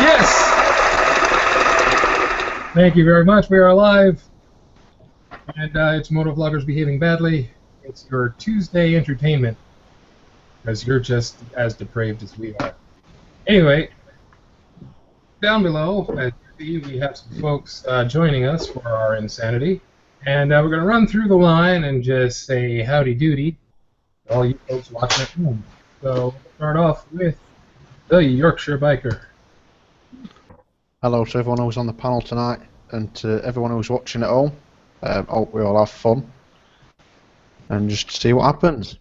Yes! Thank you very much. We are live. And it's Motovloggers Behaving Badly. It's your Tuesday entertainment. Because you're just as depraved as we are. Anyway, down below, as you see, we have some folks joining us for our insanity. And we're going to run through the line and just say howdy doody to all you folks watching at home. So we'll start off with the Yorkshire Biker. Hello to everyone who's on the panel tonight, and to everyone who's watching at home. Hope we all have fun, and just see what happens.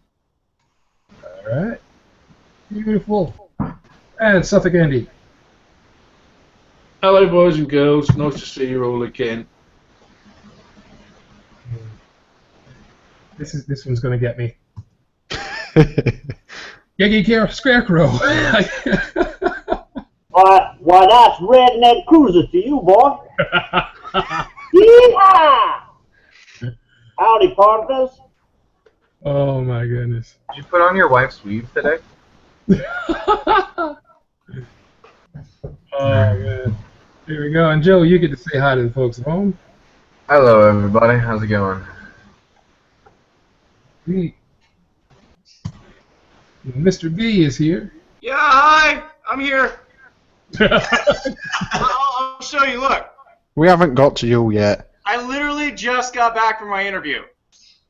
Alright. Beautiful. And Suffolk Andy. Hello, boys and girls. Nice to see you all again. This one's gonna get me. Yegi Scarecrow. Why, that's redneck cruiser to you, boy. Yeehaw! Howdy, partners. Oh my goodness. Did you put on your wife's weave today? Oh man. Here we go. And Joe, you get to say hi to the folks at home. Hello, everybody. How's it going? Mr. B is here. Yeah, hi. I'm here. I'll show you. Look. We haven't got to you yet. I literally just got back from my interview.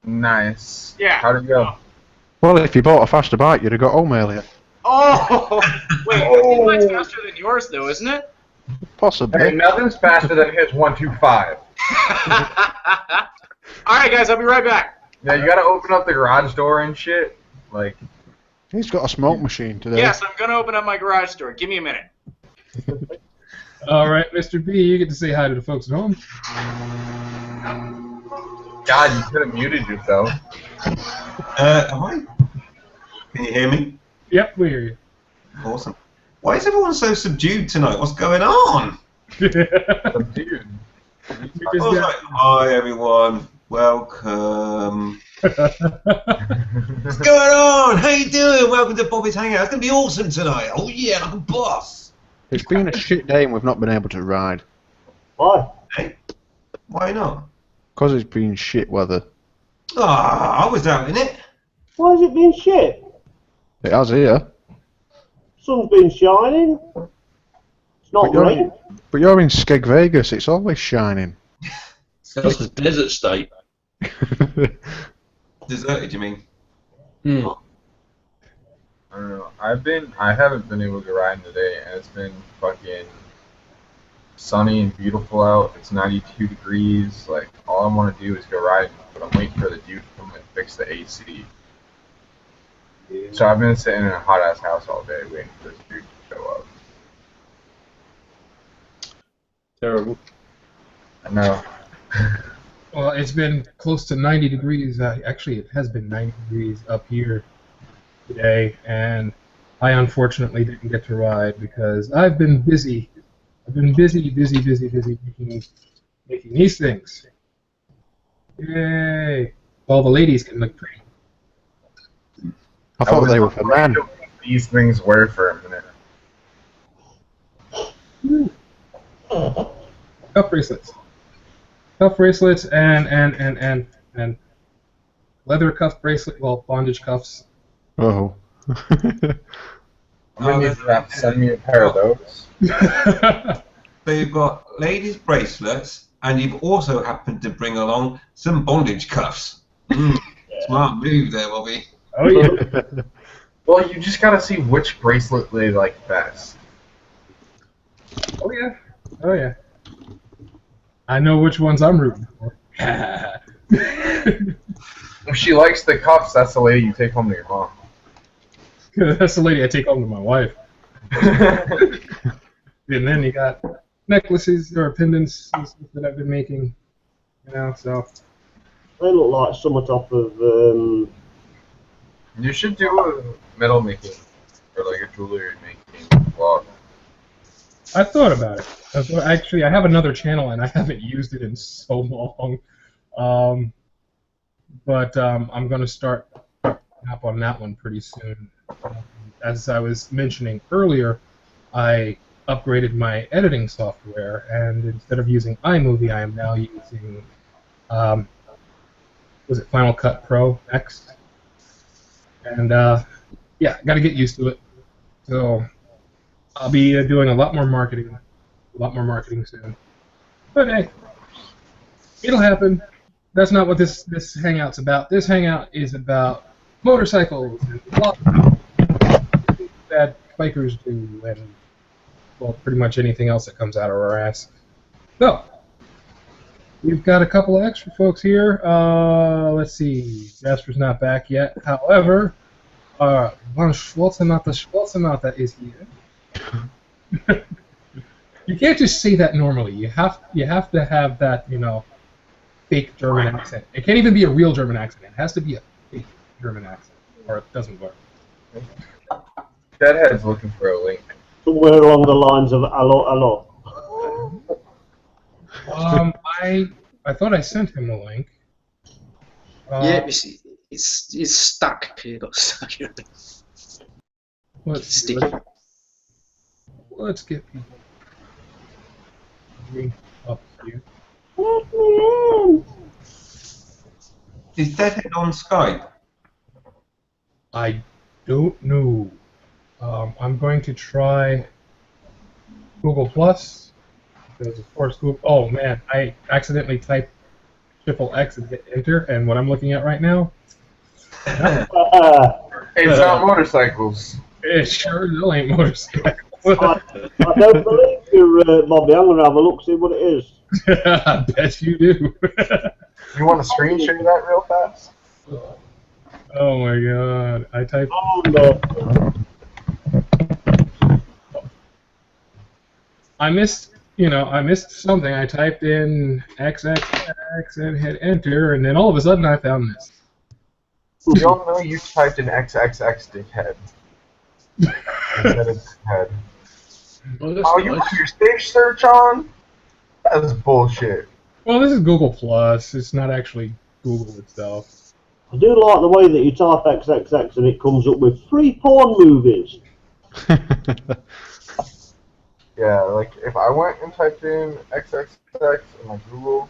Nice. Yeah. How'd it go? Well, if you bought a faster bike, you'd have got home earlier. Oh! Wait, I think mine's faster than yours, though, isn't it? Possibly. Hey, nothing's faster than his 125. Alright, guys, I'll be right back. Yeah, you gotta open up the garage door and shit. Like. He's got a smoke machine today. Yes, I'm going to open up my garage door. Give me a minute. All right, Mr. B, you get to say hi to the folks at home. God, you could have muted yourself. Hi. Can you hear me? Yep, we hear you. Awesome. Why is everyone so subdued tonight? What's going on? Dude. I was like, hi everyone, welcome. What's going on? How you doing? Welcome to Bobby's Hangout. It's going to be awesome tonight. Oh yeah, like a boss. It's been a shit day and we've not been able to ride. Why? Hey, why not? Because it's been shit weather. Ah, I was out in it. Why has it been shit? It has here. Sun's been shining. It's not raining. But you're in Skeg Vegas, it's always shining. That's the desert state. Deserted, you mean? Hmm. I don't know. I haven't been able to ride today, and it's been fucking sunny and beautiful out. It's 92 degrees. Like, all I want to do is go riding, but I'm waiting for the dude to come and fix the AC. Yeah. So I've been sitting in a hot ass house all day waiting for this dude to show up. Terrible. I know. Well, it's been close to 90 degrees. Actually, it has been 90 degrees up here today, and I unfortunately didn't get to ride because I've been busy. I've been busy making these things. Yay! All the ladies can look pretty. I thought they were for men. These things were for a minute. Cuff bracelets. Cuff bracelets and leather cuff bracelet, well, bondage cuffs. Oh. I'm gonna need you to have to send me a pair of those. So you've got ladies' bracelets, and you've also happened to bring along some bondage cuffs. Smart move there, Bobby. Oh yeah. Well, you just gotta see which bracelet they like best. Oh yeah. Oh yeah. I know which ones I'm rooting for. If she likes the cuffs, that's the lady you take home to your mom. That's the lady I take home to my wife. And then you got necklaces or pendants and stuff that I've been making. You know, so. They look like somewhat off of. You should do a metal making or like a jewelry making vlog. I thought about it. Actually, I have another channel and I haven't used it in so long. But I'm going to start up on that one pretty soon. as I was mentioning earlier, I upgraded my editing software, and instead of using iMovie, I am now using, was it Final Cut Pro X? And yeah, got to get used to it. So I'll be doing a lot more marketing soon. But hey, it'll happen. That's not what this hangout's about. This hangout is about motorcycles and lots of that bikers do, and well, pretty much anything else that comes out of our ass. So we've got a couple of extra folks here. Let's see. Jasper's not back yet. However, Von Schwarzenegger is here. You can't just say that normally. You have to have that, you know, fake German accent. It can't even be a real German accent. It has to be a fake German accent, or it doesn't work. Deadhead's looking for a link. Somewhere along the lines of hello. I thought I sent him the link. Yeah, it's stuck. It got stuck. Let's Sticky. Let's get people up here. Let me in. Is Deadhead on Skype? I don't know. I'm going to try Google Plus. Because of course, Google. Oh man, I accidentally typed X and hit enter, and what I'm looking at right now, It's not motorcycles. it sure still ain't motorcycles. I don't believe you, Bobby. I'm going to have a look, see what it is. I bet you do. You want to screen share that real fast? Oh my god, I typed. Oh, no. I missed something. I typed in XXX and hit enter, and then all of a sudden I found this. You all know you typed in XXX dickhead. Instead of dickhead. Well, that's Oh, you nice. put your safe search on? That's bullshit. Well, this is Google Plus. It's not actually Google itself. I do like the way that you type XXX and it comes up with free porn movies. Yeah, like if I went and typed in XXX in my Google,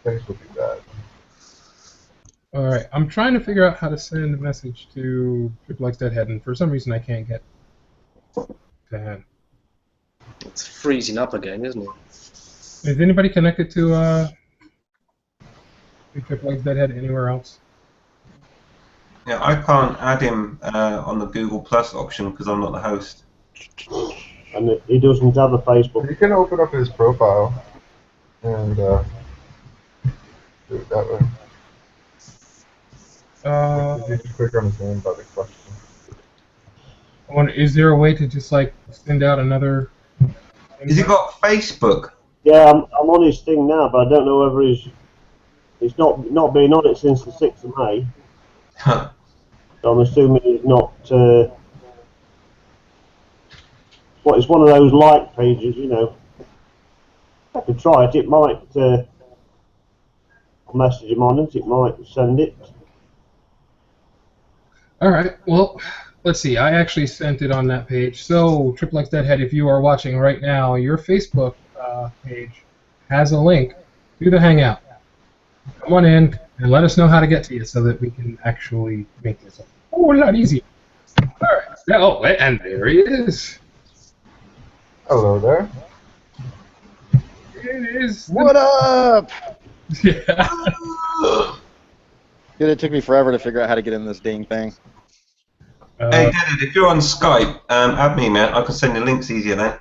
things would be bad. All right, I'm trying to figure out how to send a message to XXX Deadhead, and for some reason I can't get to him. It's freezing up again, isn't it? Is anybody connected to XXX Deadhead anywhere else? Yeah, I can't add him on the Google Plus option because I'm not the host. And he doesn't have a Facebook. You can open up his profile and do it that way. You just click on his name by the question. I wonder, is there a way to just like send out another? Has he got Facebook? Yeah, I'm on his thing now, but I don't know whether he's not been on it since the 6th of May. Huh. So I'm assuming he's not. Well, it's one of those like pages, you know. I could try it. It might. I'll message him on it. It might send it. All right. Well, let's see. I actually sent it on that page. So, XXX Deadhead, if you are watching right now, your Facebook page has a link to the Hangout. Come on in and let us know how to get to you so that we can actually make this a whole lot easier. All right. Oh, and there he is. Hello there. It is. What up? Yeah. Dude, it took me forever to figure out how to get in this dang thing. Hey, Deadhead, if you're on Skype, add me, man. I can send the links easier then.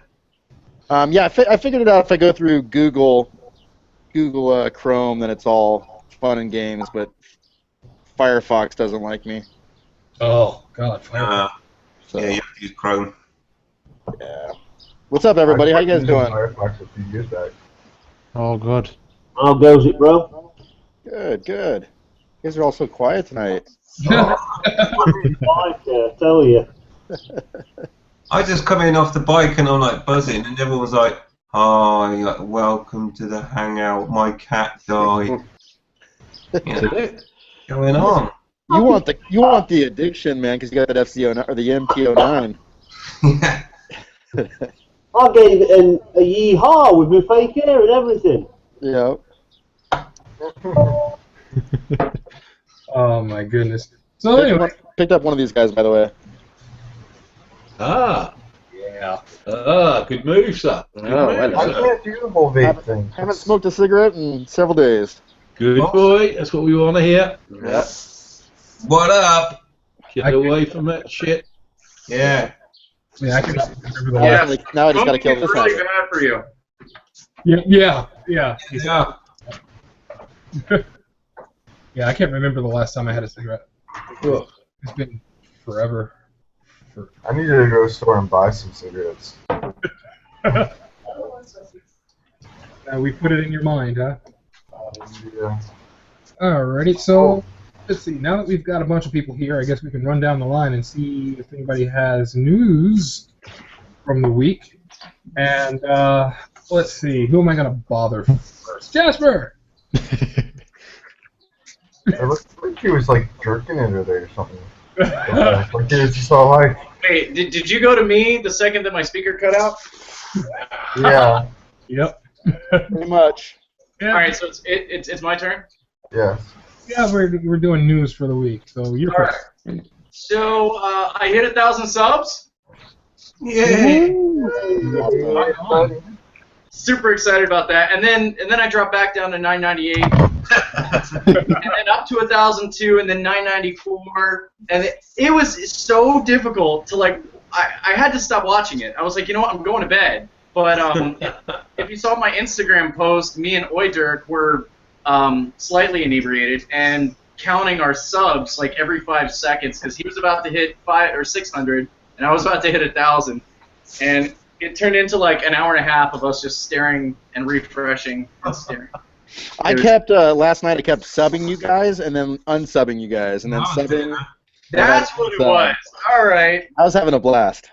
Yeah, I figured it out. If I go through Google Chrome, then it's all fun and games, but Firefox doesn't like me. Oh God. Fire. So, Yeah, you have to use Chrome. yeah. What's up, everybody? How you guys doing? Firefox a few years back. Oh, good. How goes it, bro? Good, good. You guys are all so quiet tonight. I tell you. I just come in off the bike and I'm like buzzing, and everyone's like, "Hi, like, welcome to the hangout. My cat died." You know, going on. You want the addiction, man, because you got that FCO or the MT09. I gave it a yeehaw with my fake hair and everything. Yeah. Oh my goodness. So anyway, Picked up one of these guys, by the way. Ah. yeah. Ah, good move, sir. Good Oh, move, well, I sir. can't do the whole vape thing. Haven't smoked a cigarette in several days. Good boy. That's what we want to hear. Yeah. What up? Get away from that shit. Yeah. Yeah, I can remember the Yeah. last. Now I just got to kill Smoking is this really habit. bad for you. Yeah. Yeah. Yeah, I can't remember the last time I had a cigarette. Oh. It's been forever. I need to go to the store and buy some cigarettes. We put it in your mind, huh? Yeah. Alrighty, so let's see. Now that we've got a bunch of people here, I guess we can run down the line and see if anybody has news from the week. And let's see, who am I going to bother first? Jasper! It looked like he was like jerking it or something. Like he was just all like, Wait, did you go to me the second that my speaker cut out? yeah, Yep. Pretty much. Yeah, All right, so it's my turn. yes. yeah, we're doing news for the week, so you're All first. right. So I hit 1,000 subs. Yeah. Super excited about that, and then I dropped back down to 998, and then up to 1,002, and then 994, and it was so difficult to like. I had to stop watching it. I was like, you know what, I'm going to bed. But if you saw my Instagram post, me and Oydirk were slightly inebriated and counting our subs like every 5 seconds because he was about to hit 500 or 600, and I was about to hit 1,000, and it turned into like an hour and a half of us just staring and refreshing and staring. I kept last night. I kept subbing you guys and then unsubbing you guys and then subbing. That's what it was. All right. I was having a blast.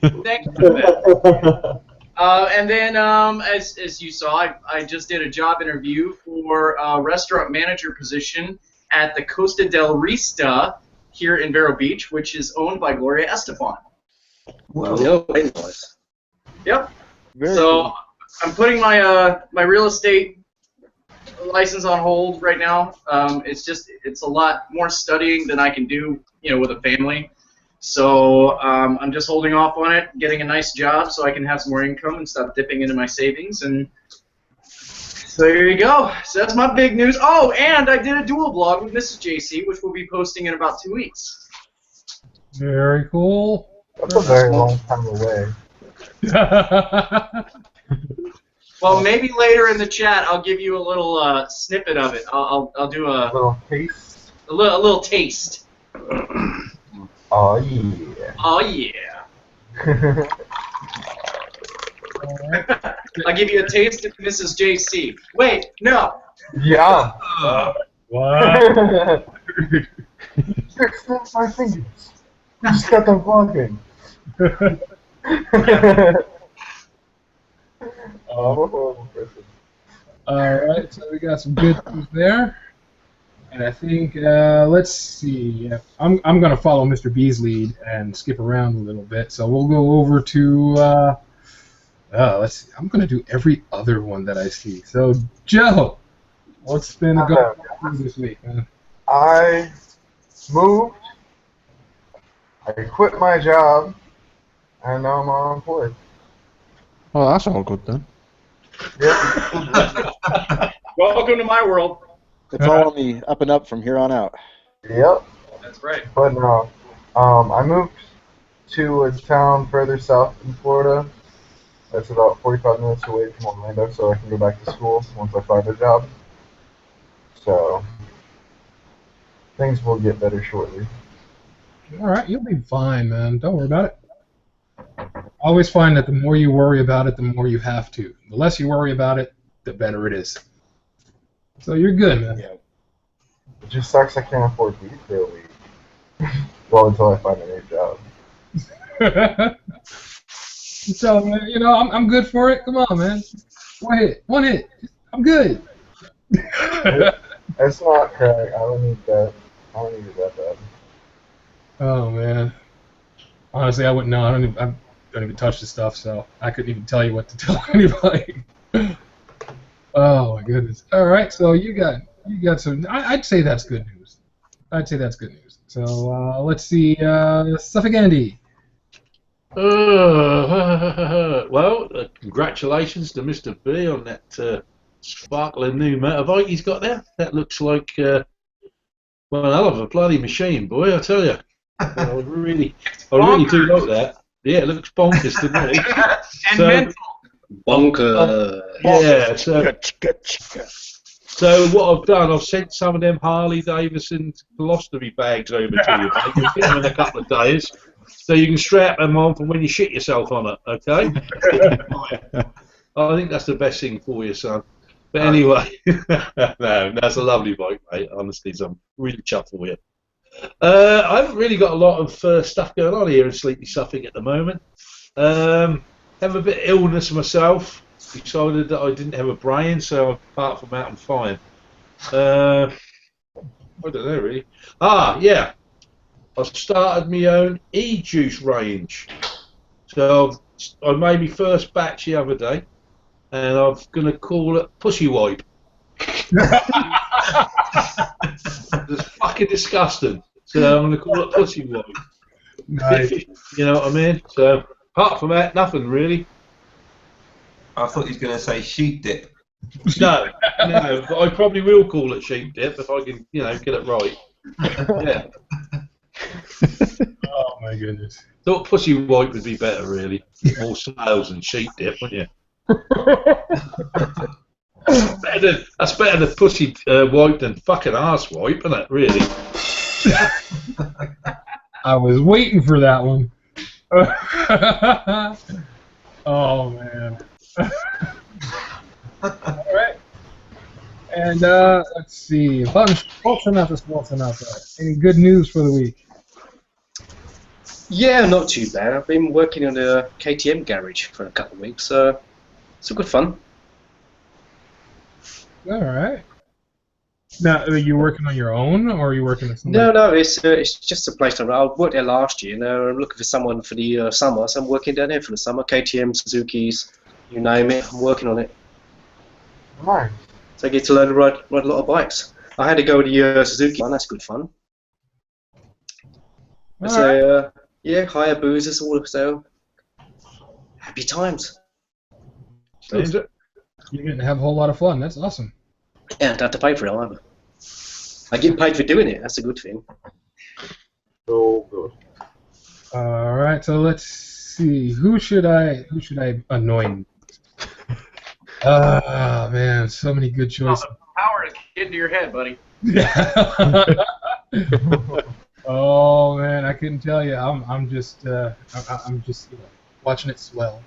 Thank you for that. And then, as you saw, I just did a job interview for a restaurant manager position at the Costa del Rista here in Vero Beach, which is owned by Gloria Estefan. Oh, very nice. Yep. Very So I'm putting my my real estate license on hold right now. It's a lot more studying than I can do, with a family. So I'm just holding off on it, getting a nice job so I can have some more income and stop dipping into my savings. And so here you go. So that's my big news. Oh, and I did a dual blog with Mrs. JC, which we'll be posting in about 2 weeks. Very cool. That's a very long time away. Well, maybe later in the chat I'll give you a little snippet of it. I'll do A little taste. a little taste. Oh yeah. Oh yeah. I'll give you a taste of Mrs. JC. Wait, no. Yeah. What? Snap my fingers. You just got them vlogging. Alright, so we got some good news there. And I think, let's see. I'm going to follow Mr. B's lead and skip around a little bit. So we'll go over to, let's see. I'm going to do every other one that I see. So, Joe, what's been going on this week, man? I moved. I quit my job, and now I'm unemployed. Well, that's all good then. Yep. Welcome to my world. It's all on the up and up from here on out. Yep. That's right. But no, I moved to a town further south in Florida. That's about 45 minutes away from Orlando, so I can go back to school once I find a job. So things will get better shortly. Alright, you'll be fine, man. Don't worry about it. I always find that the more you worry about it, the more you have to. The less you worry about it, the better it is. So you're good, man. It just sucks I can't afford weed for a week. Well, until I find a new job. So, man, I'm good for it. Come on, man. One hit. I'm good. It's not crack. I don't need that. I don't think it's that bad. Oh man. Honestly, I wouldn't know. I don't even touch the stuff, so I couldn't even tell you what to tell anybody. Oh my goodness. All right, so you got some. I'd say that's good news. I'd say that's good news. So let's see, Suffolk Andy. Well, congratulations to Mr. B on that sparkling new motorbike he's got there. That looks like well, a hell of a bloody machine, boy, I tell you. I really do like that. Yeah, it looks bonkers to me. And mental. Bonker. Yeah, so what I've done, I've sent some of them Harley Davidson colostomy bags over to you, mate. You'll get them in a couple of days, so you can strap them on for when you shit yourself on it, okay? I think that's the best thing for you, son. But anyway, no, that's a lovely bike, mate. Honestly, I'm really chuffed for you. I haven't really got a lot of stuff going on here in Sleepy Suffolk at the moment. Have a bit of illness myself. Decided that I didn't have a brain, so apart from that, I'm fine. I don't know really. Yeah, I've started my own e-juice range. So I made my first batch the other day, and I'm going to call it Pussy Wipe. It's fucking disgusting. So I'm going to call it Pussy Wipe. Nice. You know what I mean? So apart from that, nothing really. I thought he was going to say sheep dip. No, but I probably will call it sheep dip if I can, get it right. Yeah. Oh my goodness. Thought Pussy Wipe would be better, really. More sales than sheep dip, wouldn't you? That's better than Pussy Wipe than fucking arse wipe, isn't it? Really. I was waiting for that one. Oh man. All right. And let's see. Any good news for the week? Yeah, not too bad. I've been working on a KTM garage for a couple of weeks, so it's good fun. All right. Now, are you working on your own, or are you working with somebody? No, it's just a place. I worked there last year. Now I'm looking for someone for the summer, so I'm working down there for the summer. KTM, Suzuki's, you name it. I'm working on it. Nice. So I get to learn to ride a lot of bikes. I had to go to the Suzuki one. That's good fun. So yeah, hire boozers, all of so happy times. You're going to have a whole lot of fun. That's awesome. Yeah, I don't have to pay for it either. I get paid for doing it. That's a good thing. Oh, good. All right, so let's see. Who should I annoy? Ah, man, so many good choices. Power to get into your head, buddy. Oh man, I couldn't tell you. I'm just watching it swell.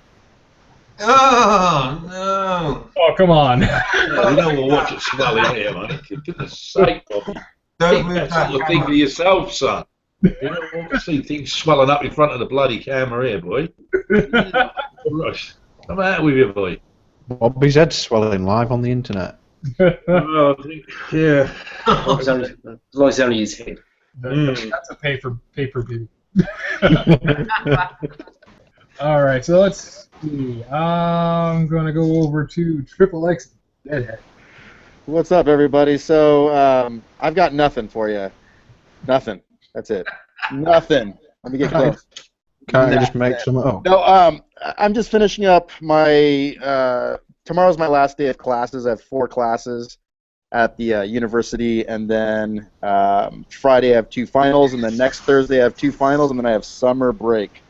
Oh, no. Oh, come on. You know we'll watch it swell in here, mate. For goodness sake, Bobby. Don't move That's that what you think for yourself, son. You don't want to see things swelling up in front of the bloody camera here, boy. Rush. Come out with you, boy. Bobby's head's swelling live on the internet. Oh, I think, yeah. As long as it's only his head. That's a pay-per-view. All right, so let's see. I'm gonna go over to Triple X Deadhead. What's up, everybody? So I've got nothing for you. Nothing. That's it. Nothing. Let me get close. Can't you just make some up? No, I'm just finishing up my. Tomorrow's my last day of classes. I have 4 classes at the university, and then Friday I have 2 finals, and then next Thursday I have 2 finals, and then I have summer break.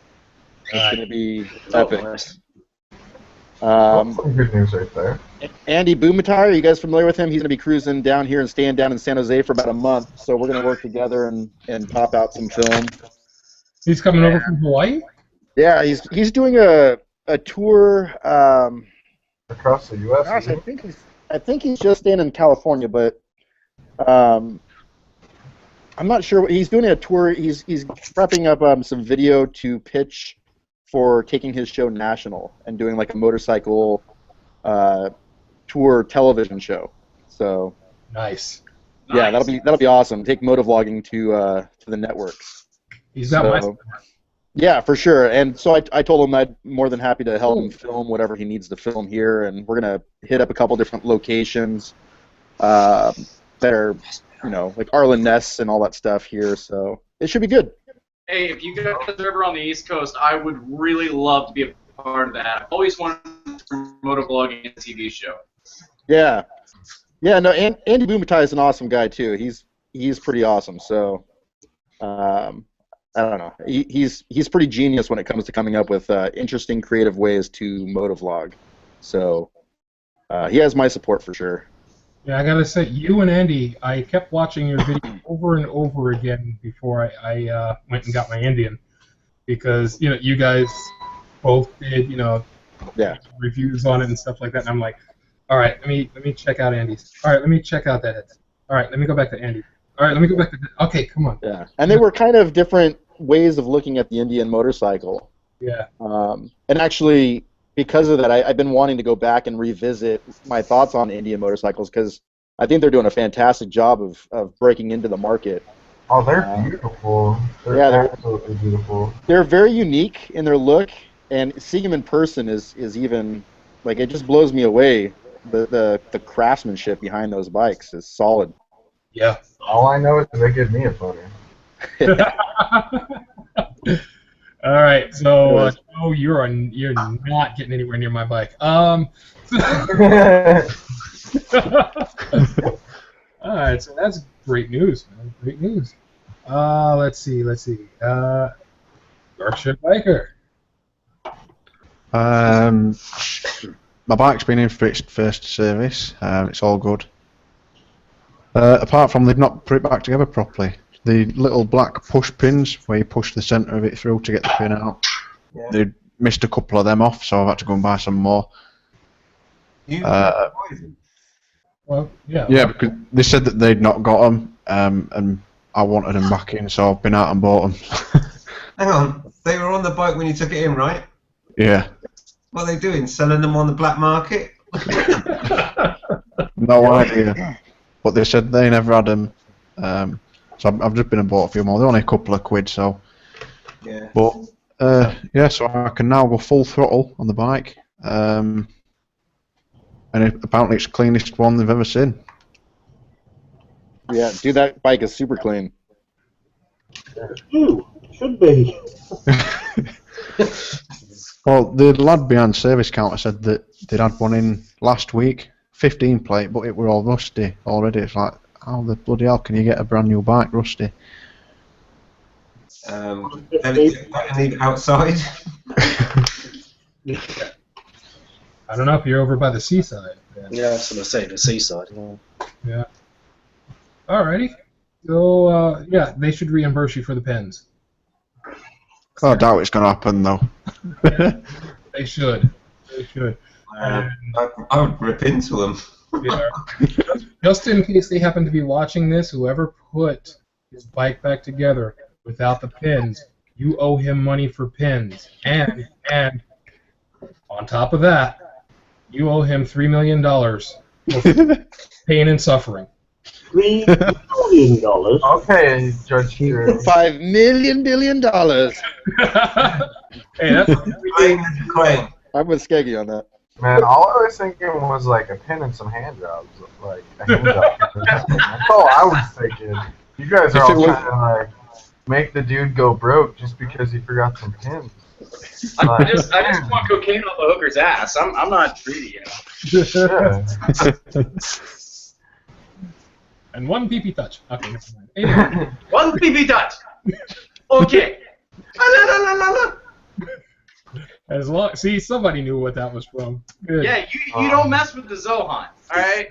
It's going to be epic. Some good news right there. Andy Boomatire, you guys familiar with him? He's going to be cruising down here and staying down in San Jose for about a month, so we're going to work together and pop out some film. He's coming over from Hawaii? Yeah, he's doing a tour. Across the U.S. Gosh, I think he's just in California, but I'm not sure. He's doing a tour. He's prepping up some video to pitch for taking his show national and doing like a motorcycle tour television show. So Nice. Yeah, that'll be awesome. Take motovlogging to the networks. He's got my. Yeah, for sure. And so I told him I'm more than happy to help him film whatever he needs to film here, and we're gonna hit up a couple different locations that are, like Arlen Ness and all that stuff here. So it should be good. Hey, if you guys are ever on the East Coast, I would really love to be a part of that. I've always wanted to motovlogging a TV show. Yeah. Yeah, no, Andy Bumatai is an awesome guy too. He's pretty awesome. So I don't know. He's pretty genius when it comes to coming up with interesting, creative ways to motovlog. So he has my support for sure. Yeah, I gotta say, you and Andy, I kept watching your video over and over again before I went and got my Indian, because you guys both did reviews on it and stuff like that, and I'm like, all right, let me check out Andy's. All right, let me check out that. All right, let me go back to Andy. All right, let me go back to. Okay, come on. Yeah, and they were kind of different ways of looking at the Indian motorcycle. Yeah. And actually, because of that, I've been wanting to go back and revisit my thoughts on Indian motorcycles, because I think they're doing a fantastic job of breaking into the market. Oh, they're beautiful. They're absolutely beautiful. They're very unique in their look, and seeing them in person is even, like, it just blows me away. The craftsmanship behind those bikes is solid. Yeah. All I know is they give me a boner. All right, so no, you're not getting anywhere near my bike. All right, so that's great news, man. Great news. Let's see. Yorkshire Biker. My bike's been in for its first service. It's all good. Apart from they've not put it back together properly. The little black push pins where you push the centre of it through to get the pin out. Yeah. They missed a couple of them off, so I've had to go and buy some more. Well, yeah. Yeah, because they said that they'd not got them, and I wanted them back in, so I've been out and bought them. Hang on, they were on the bike when you took it in, right? Yeah. What are they doing? Selling them on the black market? No idea. But they said they never had them. So I've just been and bought a few more. They're only a couple of quid, so. Yeah. But yeah, so I can now go full throttle on the bike, and apparently it's the cleanest one they've ever seen. Yeah, dude, that bike is super clean. Ooh, should be. Well, the lad behind service counter said that they'd had one in last week, 15 plate, but it were all rusty already. It's like, how the bloody hell can you get a brand new bike rusty? Anything outside? I don't know if you're over by the seaside. Yeah, that's what I say, the seaside. Yeah. Alrighty. So, yeah, they should reimburse you for the pens. I doubt it's going to happen, though. They should. They should. I would rip into them. Yeah. Just in case they happen to be watching this, whoever put his bike back together without the pins, you owe him money for pins. And on top of that, you owe him $3 million for pain and suffering. $3 million? Okay, Judge Hero. $5 billion. Hey, that's Claim. I'm with Skeggy on that. Man, all I was thinking was like a pin and some hand jobs, like a hand job. That's all I was thinking. You guys are all trying to like make the dude go broke just because he forgot some pins. I just want cocaine off the hooker's ass. I'm not greedy, you know. Yeah. And one PP touch. Okay, never mind. Anyway. One PP touch. Okay. As long, see, somebody knew what that was from. Good. Yeah, you don't mess with the Zohan, all right?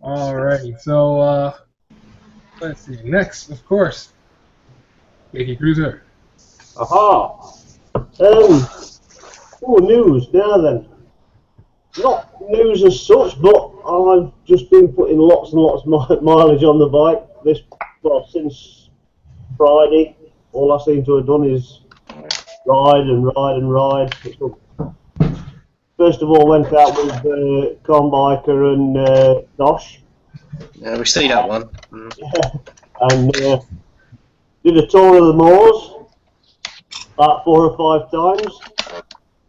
Alrighty, so let's see. Next, of course, Yankee Cruiser. Aha! News now then. Not news as such, but I've just been putting lots and lots of mileage on the bike since Friday. All I seem to have done is ride and ride and ride. First of all, went out with Con Biker and Dosh. Yeah, we see that one. And did a tour of the moors about 4 or 5 times,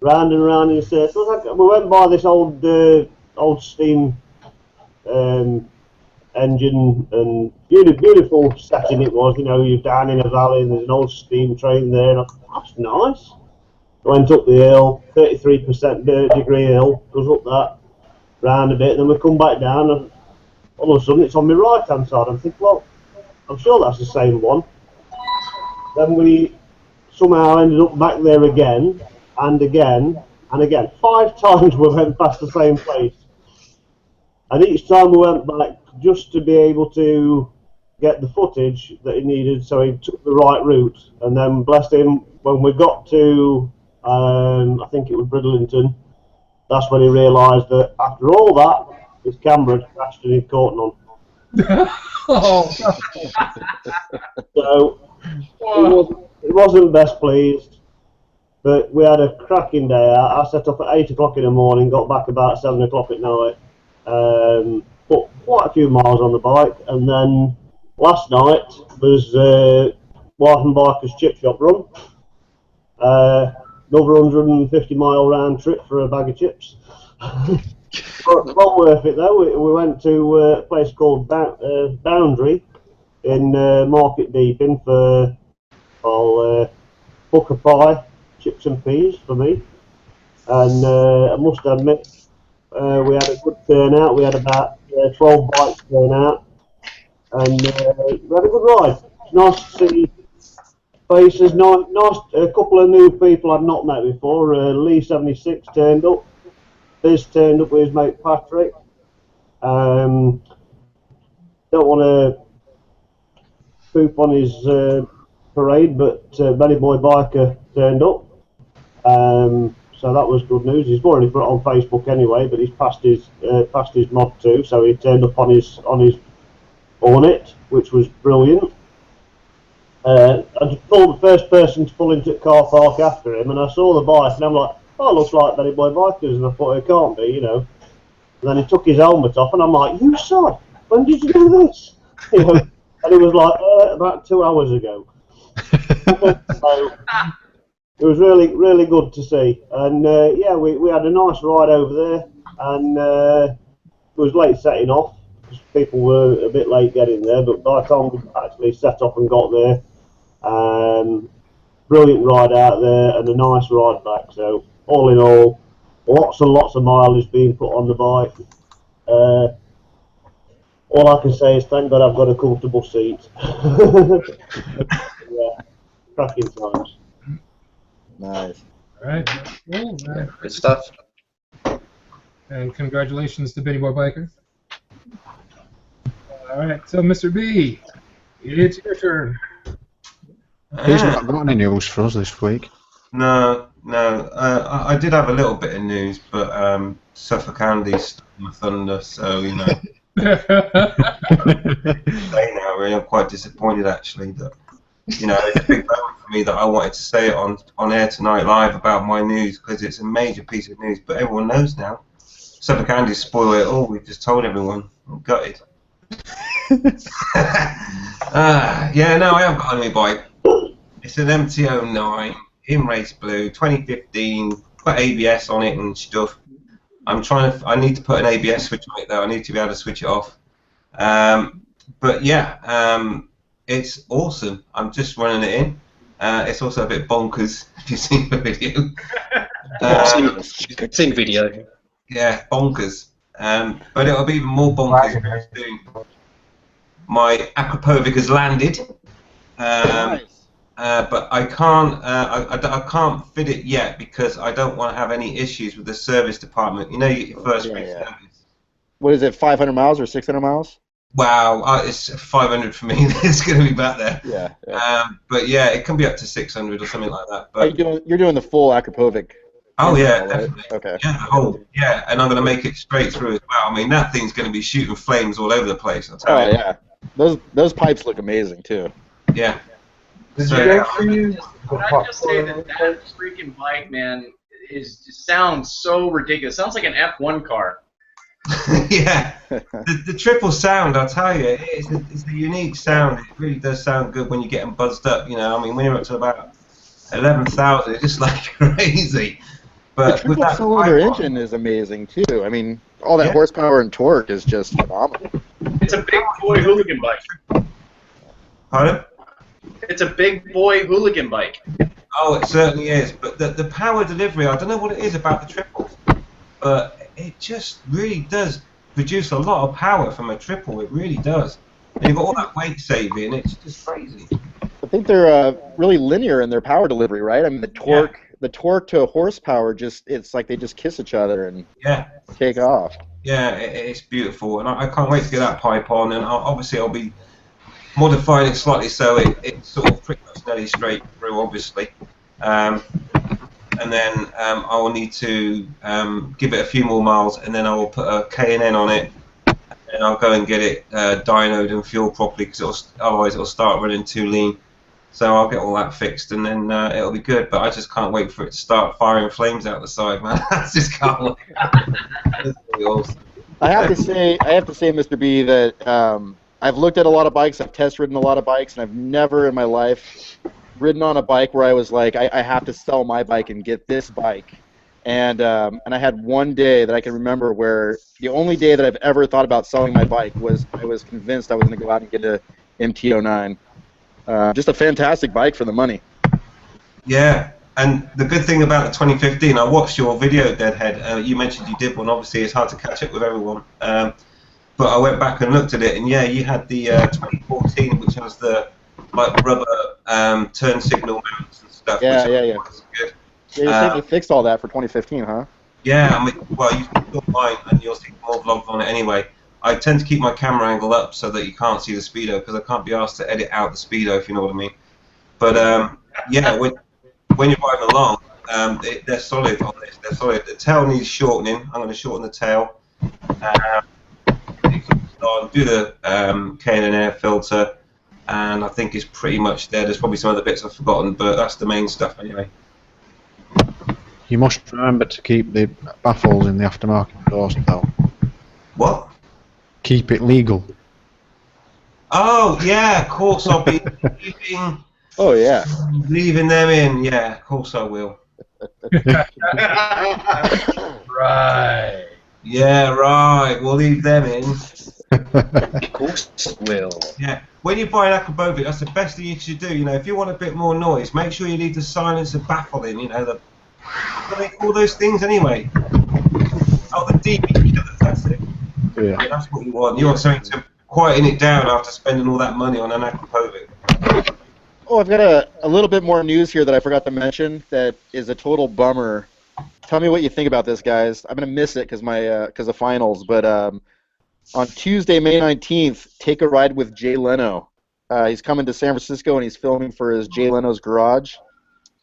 round and round in circles. We went by this old steam engine, and beautiful setting it was. You know, you're down in a valley and there's an old steam train there, and I thought, that's nice. I went up the hill, 33% degree hill, goes up that, round a bit, then we come back down, and all of a sudden it's on my right hand side. I'm thinking, well, I'm sure that's the same one. Then we somehow ended up back there again, and again, and again. 5 times we went past the same place. And each time we went back just to be able to get the footage that he needed, so he took the right route. And then, bless him, when we got to, I think it was Bridlington, that's when he realised that after all that, his camera had crashed and he'd caught none. Oh. So he wasn't best pleased, but we had a cracking day out. I set up at 8 o'clock in the morning, got back about 7 o'clock at night. Put quite a few miles on the bike, and then last night was Wife and Biker's chip shop run. Another 150-mile round trip for a bag of chips. Not worth it though. We went to a place called Boundary in Market Deeping for Booker Pie, chips and peas for me. And I must admit, we had a good turnout. We had about 12 bikes turn out, and we had a good ride. It's nice to see faces. Nice, a couple of new people I've not met before. Lee 76 turned up. Biz turned up with his mate Patrick. Don't want to poop on his parade, but Benny Boy Biker turned up. So that was good news. He's already put it on Facebook anyway, but he's passed his mod too. So he turned up on his Hornet, which was brilliant. I just pulled the first person to pull into the car park after him, and I saw the bike, and I'm like, oh, it looks like Benny Boy Bikers, and I thought it can't be, you know. And then he took his helmet off, and I'm like, you son, when did you do this? You know, and he was like, about 2 hours ago. So, it was really good to see, and yeah, we had a nice ride over there, and it was late setting off because people were a bit late getting there. But by the time we actually set off and got there, brilliant ride out there and a nice ride back. So all in all, lots and lots of mileage being put on the bike. All I can say is thank God I've got a comfortable seat. Yeah, cracking times. Nice. All right. Cool. Good stuff. And congratulations to Benny Boy Biker. All right. So, Mr. B, it's your turn. He's not got any news for us this week. No. I did have a little bit of news, but Suffolk Andy stole my thunder, so you know. Really, I'm quite disappointed actually that it's a big moment for me that I wanted to say it on air tonight live about my news because it's a major piece of news, but everyone knows now. Suffolk Andy spoiled it all. We just told everyone. I'm gutted. Yeah, no, I have got a new bike. It's an MT-09 in race blue, 2015. Got ABS on it and stuff. I need to put an ABS switch on it though. I need to be able to switch it off. But yeah, it's awesome. I'm just running it in. It's also a bit bonkers. If you've seen the video. I've seen video. Yeah, bonkers. But it'll be even more bonkers very soon. My Aquapovic has landed. But I can't fit it yet because I don't want to have any issues with the service department. You know, your first week service. What is it, 500 miles or 600 miles? Wow, it's 500 for me. It's going to be back there. Yeah. But yeah, it can be up to 600 or something like that. But you're doing the full Aquapovic. Oh yeah, right? definitely. Okay. Yeah, the whole, yeah, and I'm going to make it straight through as well. I mean, that thing's going to be shooting flames all over the place. I'll tell you. Yeah. Those pipes look amazing too. Yeah. Can I just say that freaking bike, man, just sounds so ridiculous. Sounds like an F1 car. Yeah, the triple sound, I'll tell you, it's a unique sound. It really does sound good when you get them buzzed up. You know, I mean, when you're up to about 11,000, it's just like crazy. The But with triple that cylinder tripod, engine is amazing too. I mean, all that Yeah. horsepower and torque is just phenomenal. It's a big boy hooligan bike. pardon? It's a big boy hooligan bike. Oh, it certainly is. But the power delivery, I don't know what it is about the triples, but it just really does produce a lot of power from a triple. It really does. And you've got all that weight saving. It's just crazy. I think they're really linear in their power delivery, right? I mean, the torque to horsepower it's like they just kiss each other and Yeah. take off. Yeah, it's beautiful, and I can't wait to get that pipe on. And obviously, I'll be modifying it slightly so it's sort of pretty much nearly straight through, obviously. And then I will need to give it a few more miles, and then I will put a K&N on it, and I'll go and get it dynoed and fueled properly, because otherwise it'll start running too lean. So I'll get all that fixed, and then it'll be good. But I just can't wait for it to start firing flames out the side, man. I just can't wait. It's really awesome. I have to say, Mr. B, that I've looked at a lot of bikes, I've test ridden a lot of bikes, and I've never in my life ridden on a bike where I was like, I have to sell my bike and get this bike. And I had one day that I can remember where the only day that I've ever thought about selling my bike was I was convinced I was going to go out and get a MT-09. Just a fantastic bike for the money. Yeah, and the good thing about the 2015, I watched your video, Deadhead. You mentioned you did one. Obviously, it's hard to catch up with everyone. But I went back and looked at it, and yeah, you had the 2014, which has the like rubber turn signal mounts and stuff. Yeah. Which is good. Yeah, you're saying you fixed all that for 2015, huh? Yeah, I mean, well, you can still mine, and you'll see more vlogs on it anyway. I tend to keep my camera angle up so that you can't see the speedo, because I can't be asked to edit out the speedo, if you know what I mean. But yeah, when you're riding along, they're solid on this. They're solid. The tail needs shortening. I'm going to shorten the tail. Do the K&N air filter, and I think it's pretty much there. There's probably some other bits I've forgotten, but that's the main stuff anyway. You must remember to keep the baffles in the aftermarket exhaust, though. What? Keep it legal. Oh, yeah, of course I'll be leaving them in. Yeah, of course I will. Right. Yeah, right. We'll leave them in. Of course it will. Yeah. When you buy an Akrapovic, that's the best thing you should do. You know, if you want a bit more noise, make sure you leave the silencer baffle in. You know, what do they call those things anyway? Oh, the DB. That's it. Yeah. That's what you want. You want something to quieten it down after spending all that money on an Akrapovic. Oh, I've got a little bit more news here that I forgot to mention that is a total bummer. Tell me what you think about this, guys. I'm going to miss it because of finals, but on Tuesday, May 19th, take a ride with Jay Leno. He's coming to San Francisco, and he's filming for his Jay Leno's Garage,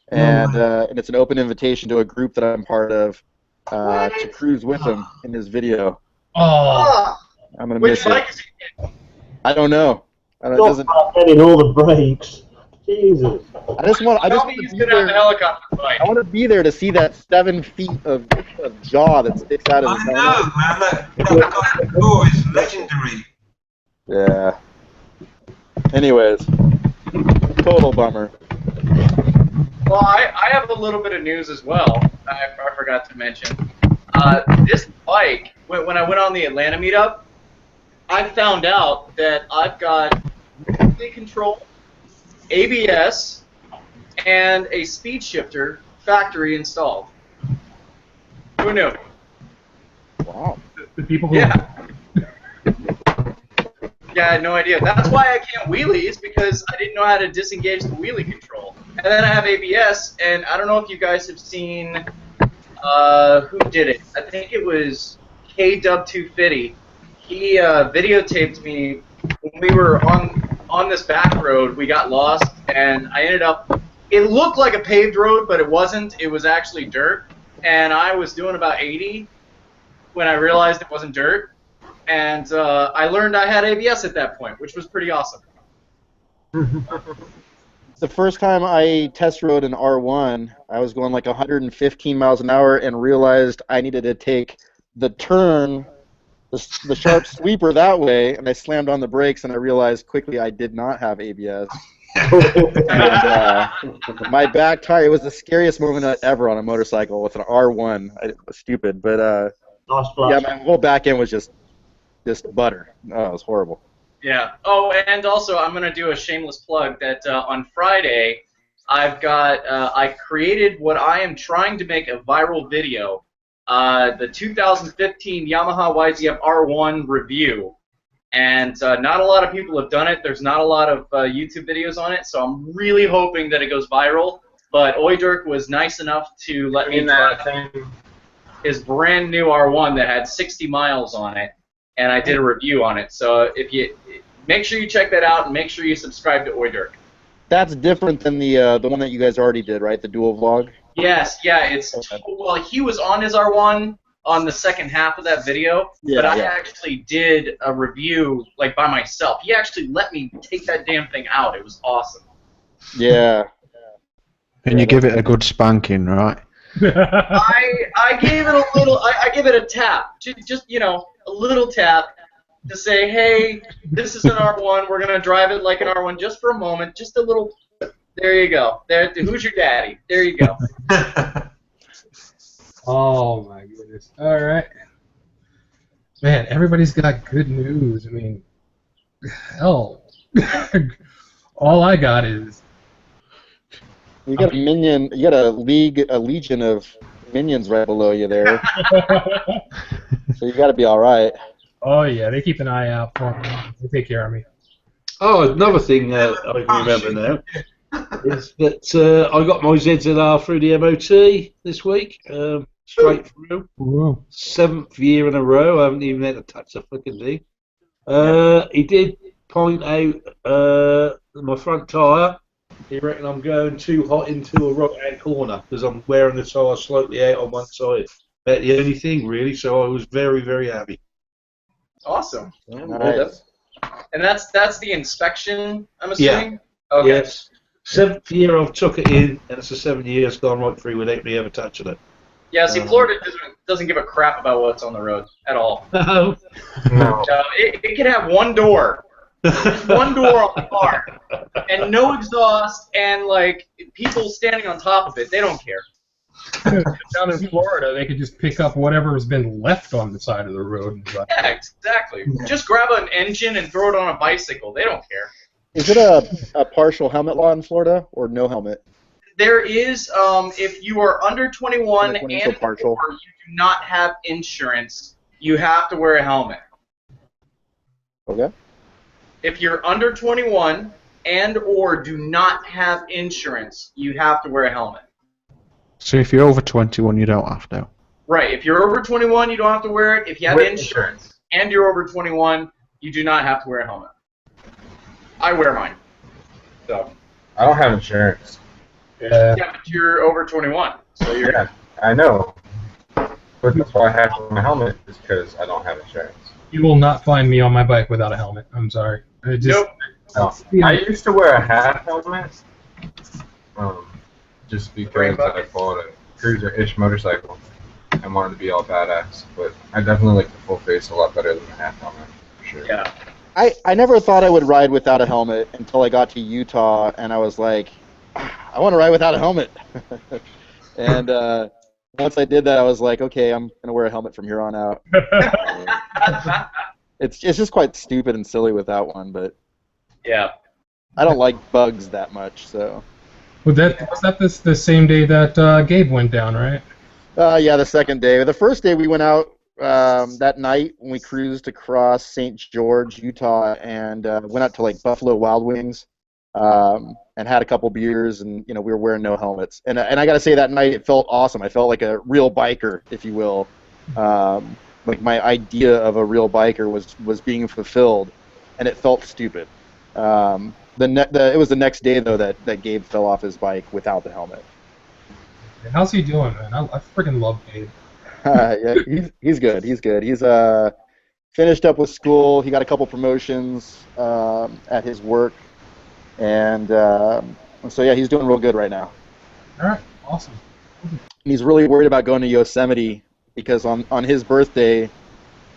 and it's an open invitation to a group that I'm part of to cruise with him in his video. Oh, I'm going to Which miss bike it. is he in? I don't know. It Stop doesn't. getting all the breaks. Jesus. I just want Tell to me he's be gonna have a there. helicopter bike. I want to be there to see that 7 feet of jaw that sticks out of I his know, helmet. man. That guy before is legendary. Yeah. Anyways, total bummer. Well, I have a little bit of news as well. I forgot to mention. This bike, when I went on the Atlanta meetup, I found out that I've got wheelie control, ABS, and a speed shifter factory installed. Who knew? Wow. the people who Yeah, I had no idea. That's why I can't wheelies, because I didn't know how to disengage the wheelie control. And then I have ABS, and I don't know if you guys have seen who did it. I think it was KW250. He videotaped me when we were on this back road. We got lost, and I ended up. It looked like a paved road, but it wasn't. It was actually dirt, and I was doing about 80 when I realized it wasn't dirt. And I learned I had ABS at that point, which was pretty awesome. The first time I test rode an R1, I was going like 115 miles an hour and realized I needed to take the turn the sharp sweeper that way, and I slammed on the brakes, and I realized quickly I did not have ABS. And my back tire was the scariest movement ever on a motorcycle with an R1. It was stupid, but Nice yeah, flash. my whole back end was just butter. Oh, it was horrible. Yeah. Oh, and also I'm gonna do a shameless plug that on Friday I've got I created what I am trying to make a viral video, the 2015 Yamaha YZF R1 review, and not a lot of people have done it. There's not a lot of YouTube videos on it, so I'm really hoping that it goes viral. But Oydirk was nice enough to let me drive his brand new R1 that had 60 miles on it, and I did a review on it. So if you make sure you check that out and make sure you subscribe to Oydirk. That's different than the one that you guys already did, right? The dual vlog. Yes, yeah, it's well. He was on his R1 on the second half of that video, but I actually did a review like by myself. He actually let me take that damn thing out. It was awesome. Yeah. And you give it a good spanking, right? I gave it a little. I give it a tap, just a little tap to say, hey, this is an R1. We're gonna drive it like an R1 just for a moment, just a little. There you go. There. Who's your daddy? There you go. Oh my goodness. All right. Man, everybody's got good news. I mean, hell. All I got is You got a minion. You got a legion of minions right below you there. So you got to be all right. oh yeah, they keep an eye out for me. They take care of me. Oh, another thing I can remember now is that I got my ZZR through the MOT this week, straight through. Whoa. 7th year in a row. I haven't even had to touch the fucking thing. He did point out my front tyre. He reckoned I'm going too hot into a right-hand corner because I'm wearing the tyre slightly out on one side. That's the only thing, really, so I was very, very happy. Awesome. Nice. And that's the inspection, I'm assuming? Yeah. Okay. Yes. 7th year I've took it in, and it's the 7th year it's gone right through without me ever touching it. Yeah, see, Florida doesn't give a crap about what's on the road at all. No. It can have one door. Just one door on the car. And no exhaust, and, like, people standing on top of it. They don't care. Down in Florida, they could just pick up whatever has been left on the side of the road. And drive. Yeah, exactly. Just grab an engine and throw it on a bicycle. They don't care. Is it a partial helmet law in Florida or no helmet? There is, if you are under 21 Like when and it's so partial. or you do not have insurance, you have to wear a helmet. Okay. If you're under 21 and or do not have insurance, you have to wear a helmet. So if you're over 21, you don't have to. Right. If you're over 21, you don't have to wear it. If you have insurance and you're over 21, you do not have to wear a helmet. I wear mine. So. I don't have insurance. Yeah. Yeah, but you're over 21, so you're. Yeah, I know. But that's why I have my helmet, is because I don't have insurance. You will not find me on my bike without a helmet. I'm sorry. I just, Nope. No. I used to wear a half helmet, just because I bought a cruiser-ish motorcycle and wanted to be all badass. But I definitely like the full face a lot better than the half helmet, for sure. Yeah. I never thought I would ride without a helmet until I got to Utah, and I was like, I want to ride without a helmet. And once I did that, I was like, okay, I'm going to wear a helmet from here on out. It's just quite stupid and silly without one, but Yeah. I don't like bugs that much, so. was that the same day that Gabe went down, right? Yeah, the second day. The first day we went out that night when we cruised across St. George, Utah, and went out to like Buffalo Wild Wings, and had a couple beers, and we were wearing no helmets. And I got to say, that night it felt awesome. I felt like a real biker, if you will. Like my idea of a real biker was being fulfilled, and it felt stupid. It was the next day though that Gabe fell off his bike without the helmet. How's he doing, man? I freaking love Gabe. Yeah, he's good. He's good. He's finished up with school. He got a couple promotions at his work, and so yeah, he's doing real good right now. All right, awesome. He's really worried about going to Yosemite because on his birthday,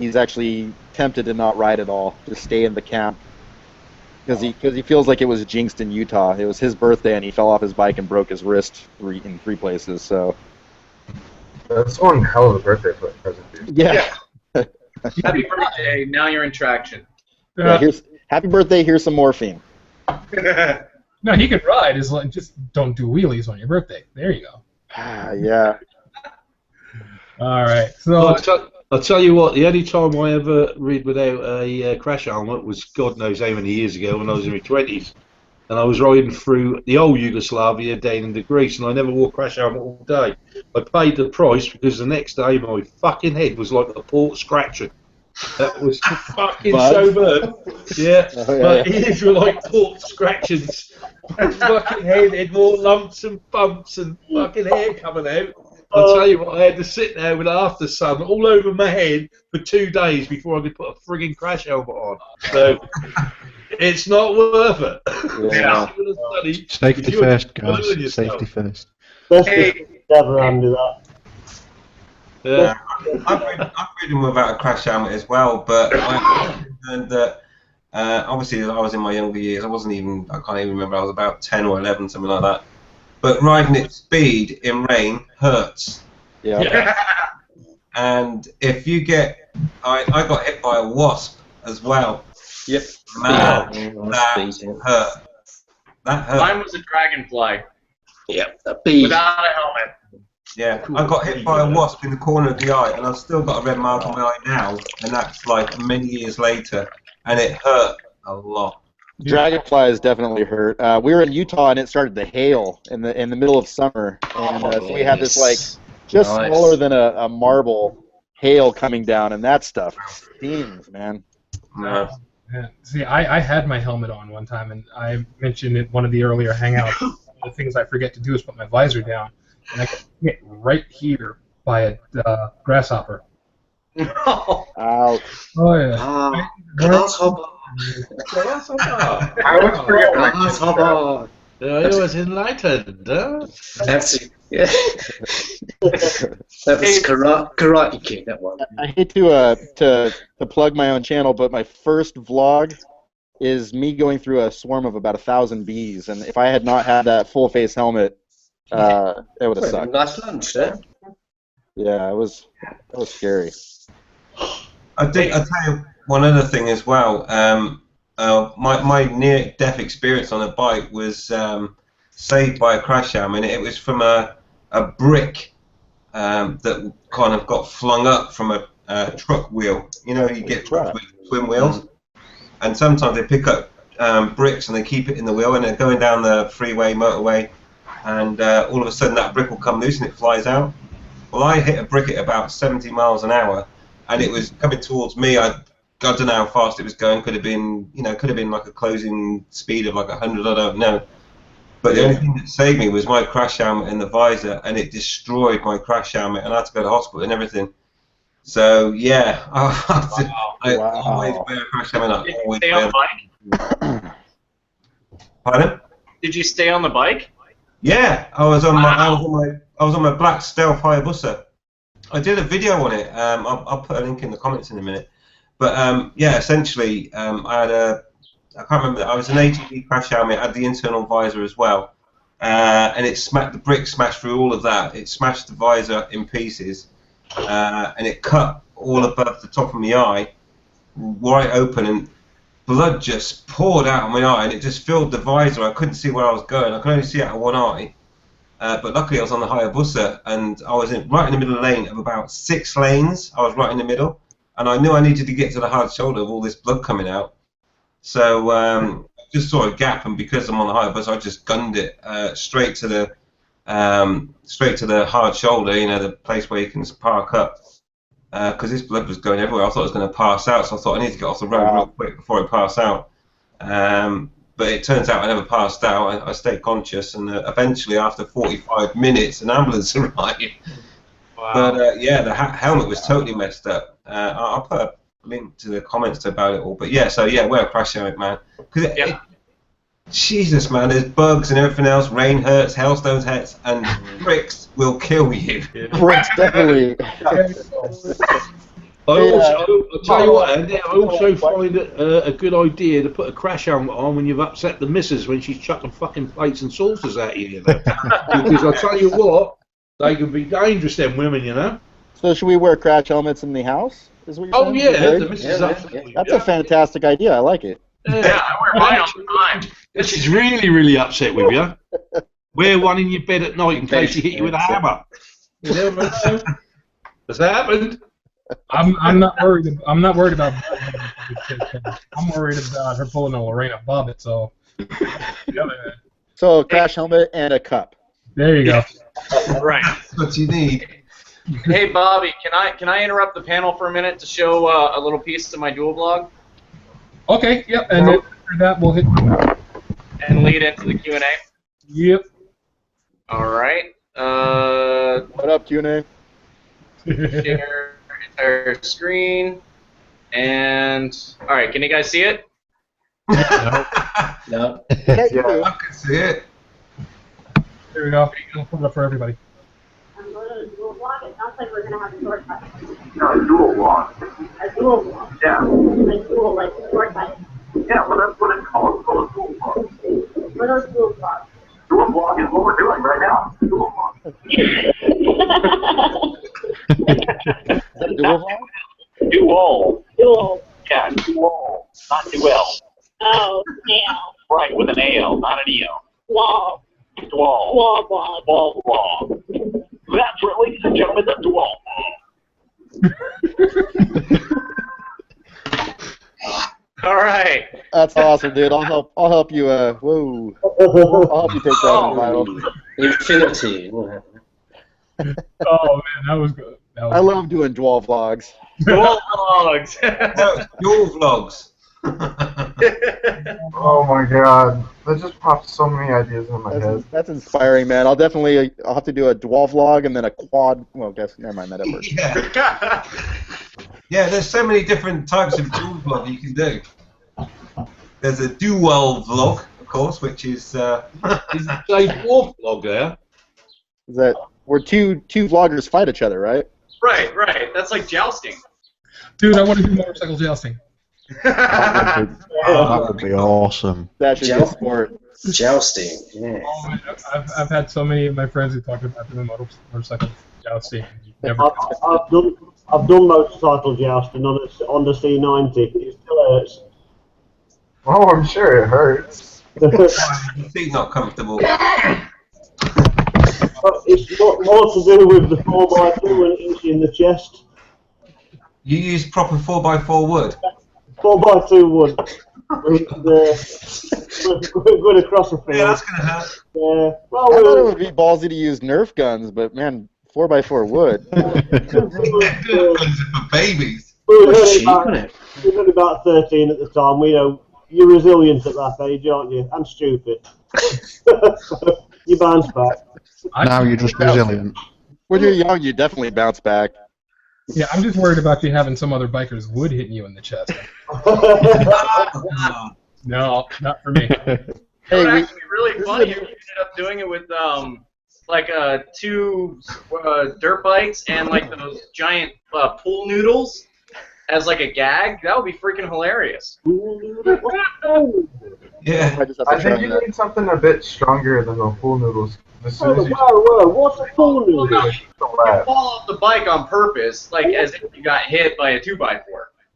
he's actually tempted to not ride at all, just stay in the camp. Because he feels like it was jinxed in Utah. It was his birthday, and he fell off his bike and broke his wrist in 3 places. So That's one hell of a birthday present, dude. yeah. Happy birthday! Now you're in traction. Yeah, happy birthday. Here's some morphine. No, he can ride. Just don't do wheelies on your birthday. There you go. Yeah. All right. So I'll tell you what, the only time I ever rid without a crash helmet was God knows how many years ago when I was in my 20s. And I was riding through the old Yugoslavia down into Greece, and I never wore a crash helmet all day. I paid the price because the next day my fucking head was like a port scratching. That was fucking so bad. Yeah, my ears were like port scratchings. My fucking head had more lumps and bumps and fucking hair coming out. I'll tell you what, I had to sit there with after sun all over my head for 2 days before I could put a frigging crash helmet on. So it's not worth it. Yeah. Safety first, guys. Safety first. Never undo that. Yeah. I've ridden without a crash helmet as well, but I learned that obviously I was in my younger years. I can't even remember. I was about 10 or 11, something like that. But riding at speed in rain hurts. Yeah. And if you get, I got hit by a wasp as well. Yep. Man, that hurt. That hurt. Mine was a dragonfly. Yep. A bee. Without a helmet. Yeah, I got hit by a wasp in the corner of the eye, and I've still got a red mark on my eye now, and that's like many years later, and it hurt a lot. Dragonflies definitely hurt. We were in Utah, and it started to hail in the middle of summer, and so we had this like just smaller than a marble hail coming down, and that stuff stings, man. Yeah. Yeah. See, I had my helmet on one time, and I mentioned in one of the earlier hangouts, one of the things I forget to do is put my visor down, and I got hit right here by a grasshopper. Ouch. Oh, yeah. Grasshopper. I always forget when I Grasshopper. I was enlightened, huh? That's it. Yeah. That was Karate Kid, that one. I hate to plug my own channel, but my first vlog is me going through a swarm of about 1,000 bees, and if I had not had that full face helmet, it would have sucked. Nice lunch, there. Yeah, it was scary. I'll tell you one other thing as well. My near-death experience on a bike was saved by a crash helmet. It was from a brick that kind of got flung up from a truck wheel. You know, you get trucks with twin wheels, and sometimes they pick up bricks and they keep it in the wheel, and they're going down the freeway, motorway, and all of a sudden that brick will come loose and it flies out. Well, I hit a brick at about 70 miles an hour, and it was coming towards me. I don't know how fast it was going. Could have been like a closing speed of like 100. I don't know. But the only thing that saved me was my crash helmet and the visor, and it destroyed my crash helmet, and I had to go to the hospital and everything. So yeah, I always wear a crash helmet. Did you stay on the bike? Pardon? Did you stay on the bike? Yeah, I was on my black Stealth Hayabusa. I did a video on it. I'll put a link in the comments in a minute. But yeah, essentially, I had I can't remember. I was an ATV crash helmet. I had the internal visor as well, and the brick smashed through all of that. It smashed the visor in pieces, and it cut all above the top of my eye, wide open, and blood just poured out of my eye, and it just filled the visor. I couldn't see where I was going. I could only see out of one eye. But luckily I was on the Hayabusa, and I was right in the middle of the lane of about 6 lanes. I was right in the middle, and I knew I needed to get to the hard shoulder of all this blood coming out. So I just saw a gap, and because I'm on the Hayabusa, I just gunned it straight to the hard shoulder, you know, the place where you can park up. Because this blood was going everywhere. I thought I was going to pass out, so I thought I need to get off the road real quick before I pass out. But it turns out I never passed out. I stayed conscious, and eventually, after 45 minutes, an ambulance arrived. Wow. But yeah, the helmet was totally messed up. I'll put a link to the comments about it all. But yeah, so yeah, wear a crash helmet, man. Because Jesus, man, there's bugs and everything else. Rain hurts, hailstones hurts, and bricks will kill you. Bricks definitely. I'll tell you what, Andy, I also find it a good idea to put a crash helmet on when you've upset the missus when she's chucking fucking plates and saucers at you, because I'll tell you what, they can be dangerous, them women, you know. So should we wear crash helmets in the house? Is what you're saying? Yeah, the missus absolutely. That's a fantastic idea. I like it. Yeah, I wear mine all the time. If she's really, really upset with you, wear one in your bed at night in case she hit you with a hammer. You never know. Has that happened? I'm not worried. I'm not worried about. I'm worried about her pulling a Lorena Bobbitt. So. So crash helmet and a cup. There you go. Right. That's what you need. Hey Bobby, can I interrupt the panel for a minute to show a little piece of my dual vlog? Okay. Yep. And then after that, we'll hit. And lead into the Q&A. Yep. All right. What up, Q&A? Share entire screen. And all right, can you guys see it? No. Yeah, I can see it. There we go. We'll put it up for everybody. I'm going to dual vlog. It sounds like we're going to have a short cut. No, a dual vlog. A dual vlog. Yeah. Like dual, like short cut. Yeah, well, that's what it's called. It's called a dual vlog. What are dual vlogs? Dual vlog is what we're doing right now. Dual vlog. Is that a dual vlog? Dual. Dual. Yeah, dual. Not duel. Oh, yeah. Right, with an A-L, not an E-L. Wall. Dual. Wall vlog. Wall vlog. That's right, ladies and gentlemen, the dual. All right. That's awesome, dude. I'll help you. Whoa. I'll help you take that one, Vital. Infinity. Oh man, that was good. I love doing dual vlogs. Dual vlogs. No, dual vlogs. Oh my god, that just popped so many ideas in my head. That's inspiring, man. I'll have to do a dual vlog and then a quad. Well, guess never mind, that didn't work. Yeah. Yeah, there's so many different types of dual vlog you can do. There's a dual vlog, of course, which is Is it a dwarf vlog there? Is that where two vloggers fight each other, right? Right. That's like jousting. Dude, I want to do motorcycle jousting. That would be awesome. That should be a sport. Jousting. Yeah. Oh, man, I've had so many of my friends who talked about doing motorcycle jousting. Never I've done motorcycle jousting on the C90. It still hurts. Oh, I'm sure it hurts. feet not comfortable. It's more to do with the 4x2 when it hits you in the chest. You use proper 4x4 wood? 4x2 wood. Going across the field. Yeah, that's going to hurt. Yeah. I thought it would be ballsy to use Nerf guns, but man, 4x4 wood. Guns are for babies. We were only about 13 at the time. We know you're resilient at that age, aren't you? And stupid. You bounce back. Now you're just resilient. When you're young, you definitely bounce back. Yeah, I'm just worried about you having some other biker's wood hitting you in the chest. No, not for me. It would actually be really funny if you ended up doing it with like two dirt bikes and like those giant pool noodles as like a gag. That would be freaking hilarious. Yeah. I think you need something a bit stronger than the pool noodles. As soon as you what's a pool noodle? You fall off the bike on purpose, like as if you got hit by a 2x4.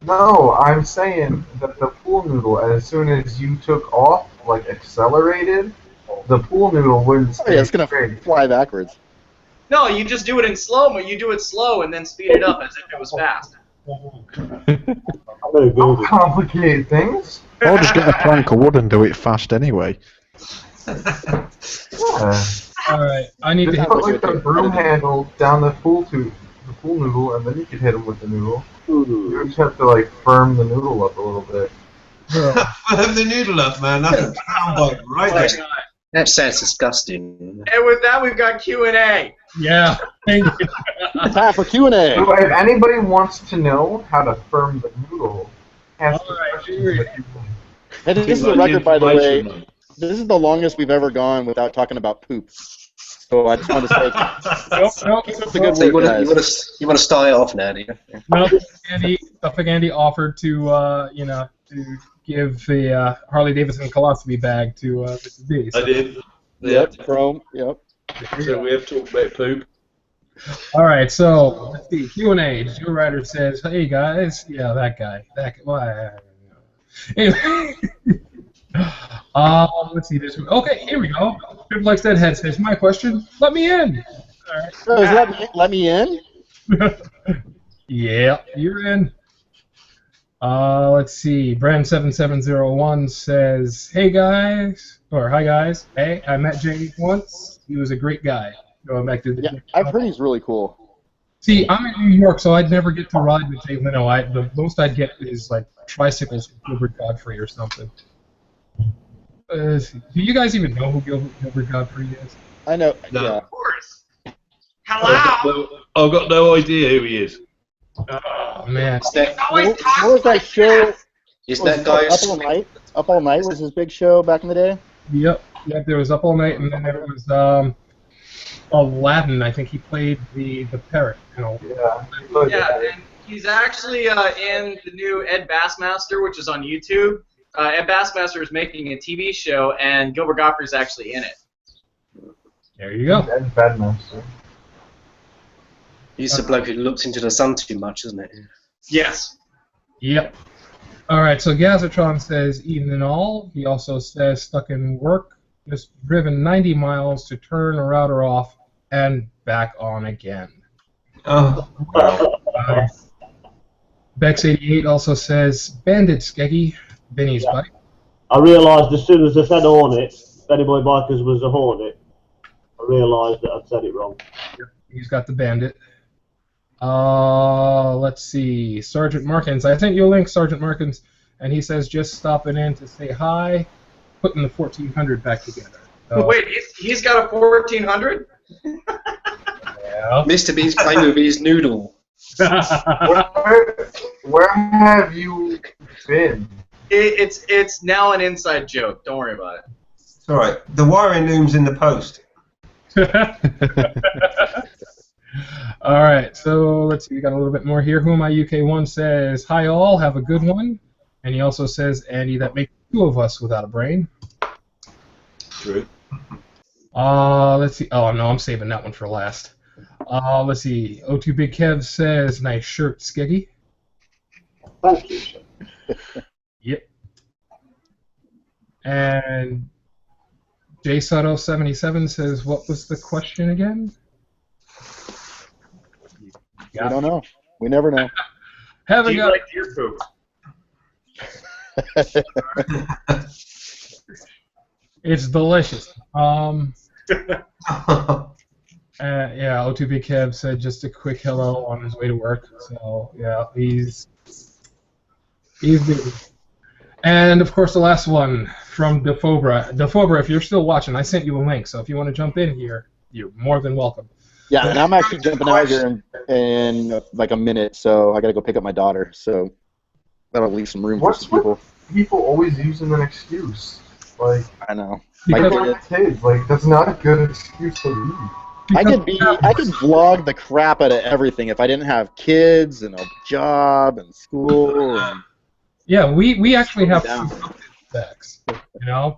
No, I'm saying that the pool noodle, as soon as you took off, like accelerated, the pool noodle wouldn't stay it's gonna straight. fly backwards. No, you just do it in slow mo. You do it slow and then speed it up as if it was fast. Don't complicate things. Or just get a plank of wood and do it fast anyway. Yeah. Alright, I need to Just hit put like the broom handle down the pool noodle, and then you can hit him with the noodle. You just have to like firm the noodle up a little bit. Firm the noodle up, man. That's a soundbite right there. That sounds disgusting. And with that, we've got Q&A. Yeah, thank you. Time for Q&A. So if anybody wants to know how to firm the noodle, ask the Alright, questions here that you want. And this is a record, by the way. This is the longest we've ever gone without talking about poop. So I just want to say, Nope. it's a good So you week, want guys. to start it off now, do you? No, Andy offered to, to give the Harley Davidson colostomy bag to Mrs. B. I did. Yep, Chrome. Yep. So we have talked about poop. All right, so let's see. Q&A. Joe Ryder says, "Hey guys, yeah, that guy. Anyway, let's see this. Okay, here we go. Triple X Deadhead says, "My question. Let me in." All right. So let me in? Yeah, you're in. Let's see. Brand7701 says, "Hey guys," or "Hi guys. Hey, I met Jay once. He was a great guy." Going back to the Yeah, I've heard he's really cool. See, I'm in New York, so I'd never get to ride with Jay Leno. The most I'd get is like tricycles with Gilbert Godfrey or something. Do you guys even know who Gilbert Godfrey is? I know. No. Yeah. Of course. Hello. I've got no idea who he is. Oh man. What was that show? Is that guy? Up All Night? Up All Night was his big show back in the day? Yep. There was Up All Night, and then there was Aladdin. I think he played the parrot. Yeah. Yeah, and he's actually in the new Ed Bassmaster, which is on YouTube. Ed Bassmaster is making a TV show, and Gilbert Gottfried's actually in it. There you go. Ed Badmaster. He's the bloke who looks into the sun too much, isn't it? Yes. Yep. All right. So Gazatron says, "Evening all." He also says, "Stuck in work. Just driven 90 miles to turn a router off and back on again." Oh, wow. Bex88 also says, "Bandit Skeggy, Benny's bike." I realised as soon as I said Hornet, Benny Boy Bikers was a Hornet. I realised that I'd said it wrong. He's got the Bandit. Let's see. Sergeant Markins. I sent you a link, Sergeant Markins, and he says, "Just stopping in to say hi, putting the 1400 back together." So, Wait, he's got a 1400? yeah. Mr. B's playing with his noodle. Where have you been? It's now an inside joke. Don't worry about it. It's alright. The wiring loom's in the post. All right, so let's see. We got a little bit more here. Who Am I UK1 says, "Hi all, have a good one." And he also says, "Andy, that makes two of us without a brain." True. Let's see. Oh no, I'm saving that one for last. Let's see. O2 Big Kev says, "Nice shirt, Skeggy." Thank you. Yep. And J Soto 77 says, "What was the question again?" We don't know. We never know. Do Haven't you got. like deer poop? It's delicious. Yeah, O2 Big Kev said just a quick hello on his way to work. So yeah, he's busy. And of course, the last one from Defobra. Defobra, if you're still watching, I sent you a link. So if you want to jump in here, you're more than welcome. Yeah, and I'm actually jumping out here in like a minute, so I gotta go pick up my daughter. So that'll leave some room for some people. People always using an excuse. Like, I know. Because- like kids, like that's not a good excuse to leave. I could vlog the crap out of everything if I didn't have kids and a job and school. And Yeah, we actually have down. productive sex.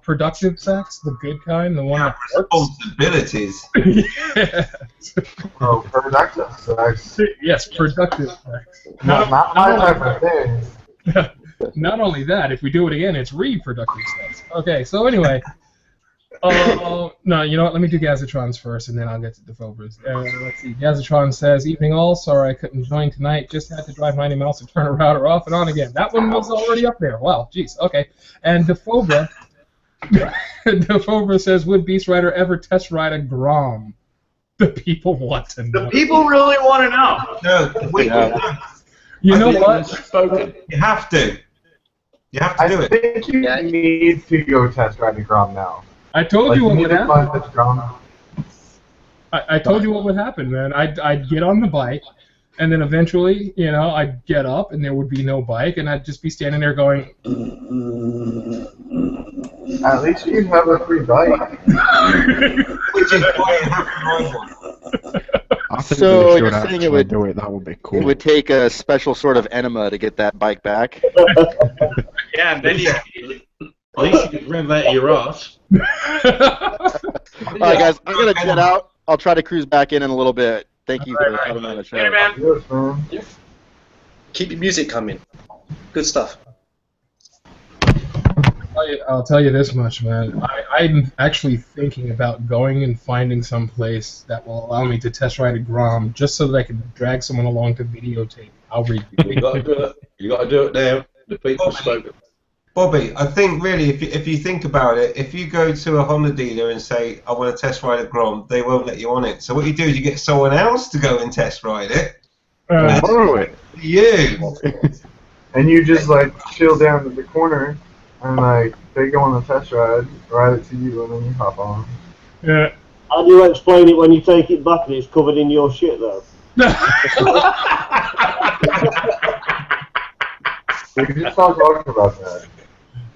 Productive sex, the good kind, the one that works. Responsibilities. Yeah. Oh, productive sex. Yes, productive sex. Not my type of thing. Not only that, if we do it again, it's reproductive sex. Okay, so anyway. No, you know what? Let me do Gazatron's first, and then I'll get to the Defobras. Let's see. Gazatron says, "Evening all. Sorry I couldn't join tonight. Just had to drive 90 miles to turn a router off and on again." That one was already up there. Wow, jeez. Okay. And Defobra, Defobra says, "Would Beast Rider ever test ride a Grom?" The people want to know. The people really want to know. No, You know what? Spoken. you have to. You have to I do it. think you need to go test ride the Grom now. I told Like, you what need would to happen. find this Grom. I told you what would happen, man. I'd get on the bike, And then eventually, you know, I'd get up and there would be no bike, and I'd just be standing there going. At least you'd have a free bike. Which is why you have to ride one. I think So they should you're saying actually it would- do it. That would be cool. It would take a special sort of enema to get that bike back. Yeah, and then you. At least you could ram that in your ass. All right, guys, I'm gonna jet out. I'll try to cruise back in a little bit. Thank you for having me on the show. Later, man. Yes, man. Keep your music coming. Good stuff. I'll tell you this much, man. I'm actually thinking about going and finding some place that will allow me to test ride a Grom, just so that I can drag someone along to videotape. I'll read. You got to do it. You got to do it now. The people spoken. Bobby, I think really, if you think about it, if you go to a Honda dealer and say, I want to test ride a Grom, they won't let you on it. So what you do is you get someone else to go and test ride it. Borrow it. You. And you just like chill down to the corner and like they go on the test ride it to you, and then you hop on. Yeah. How do you explain it when you take it back and it's covered in your shit, though? We could just stop talking about that.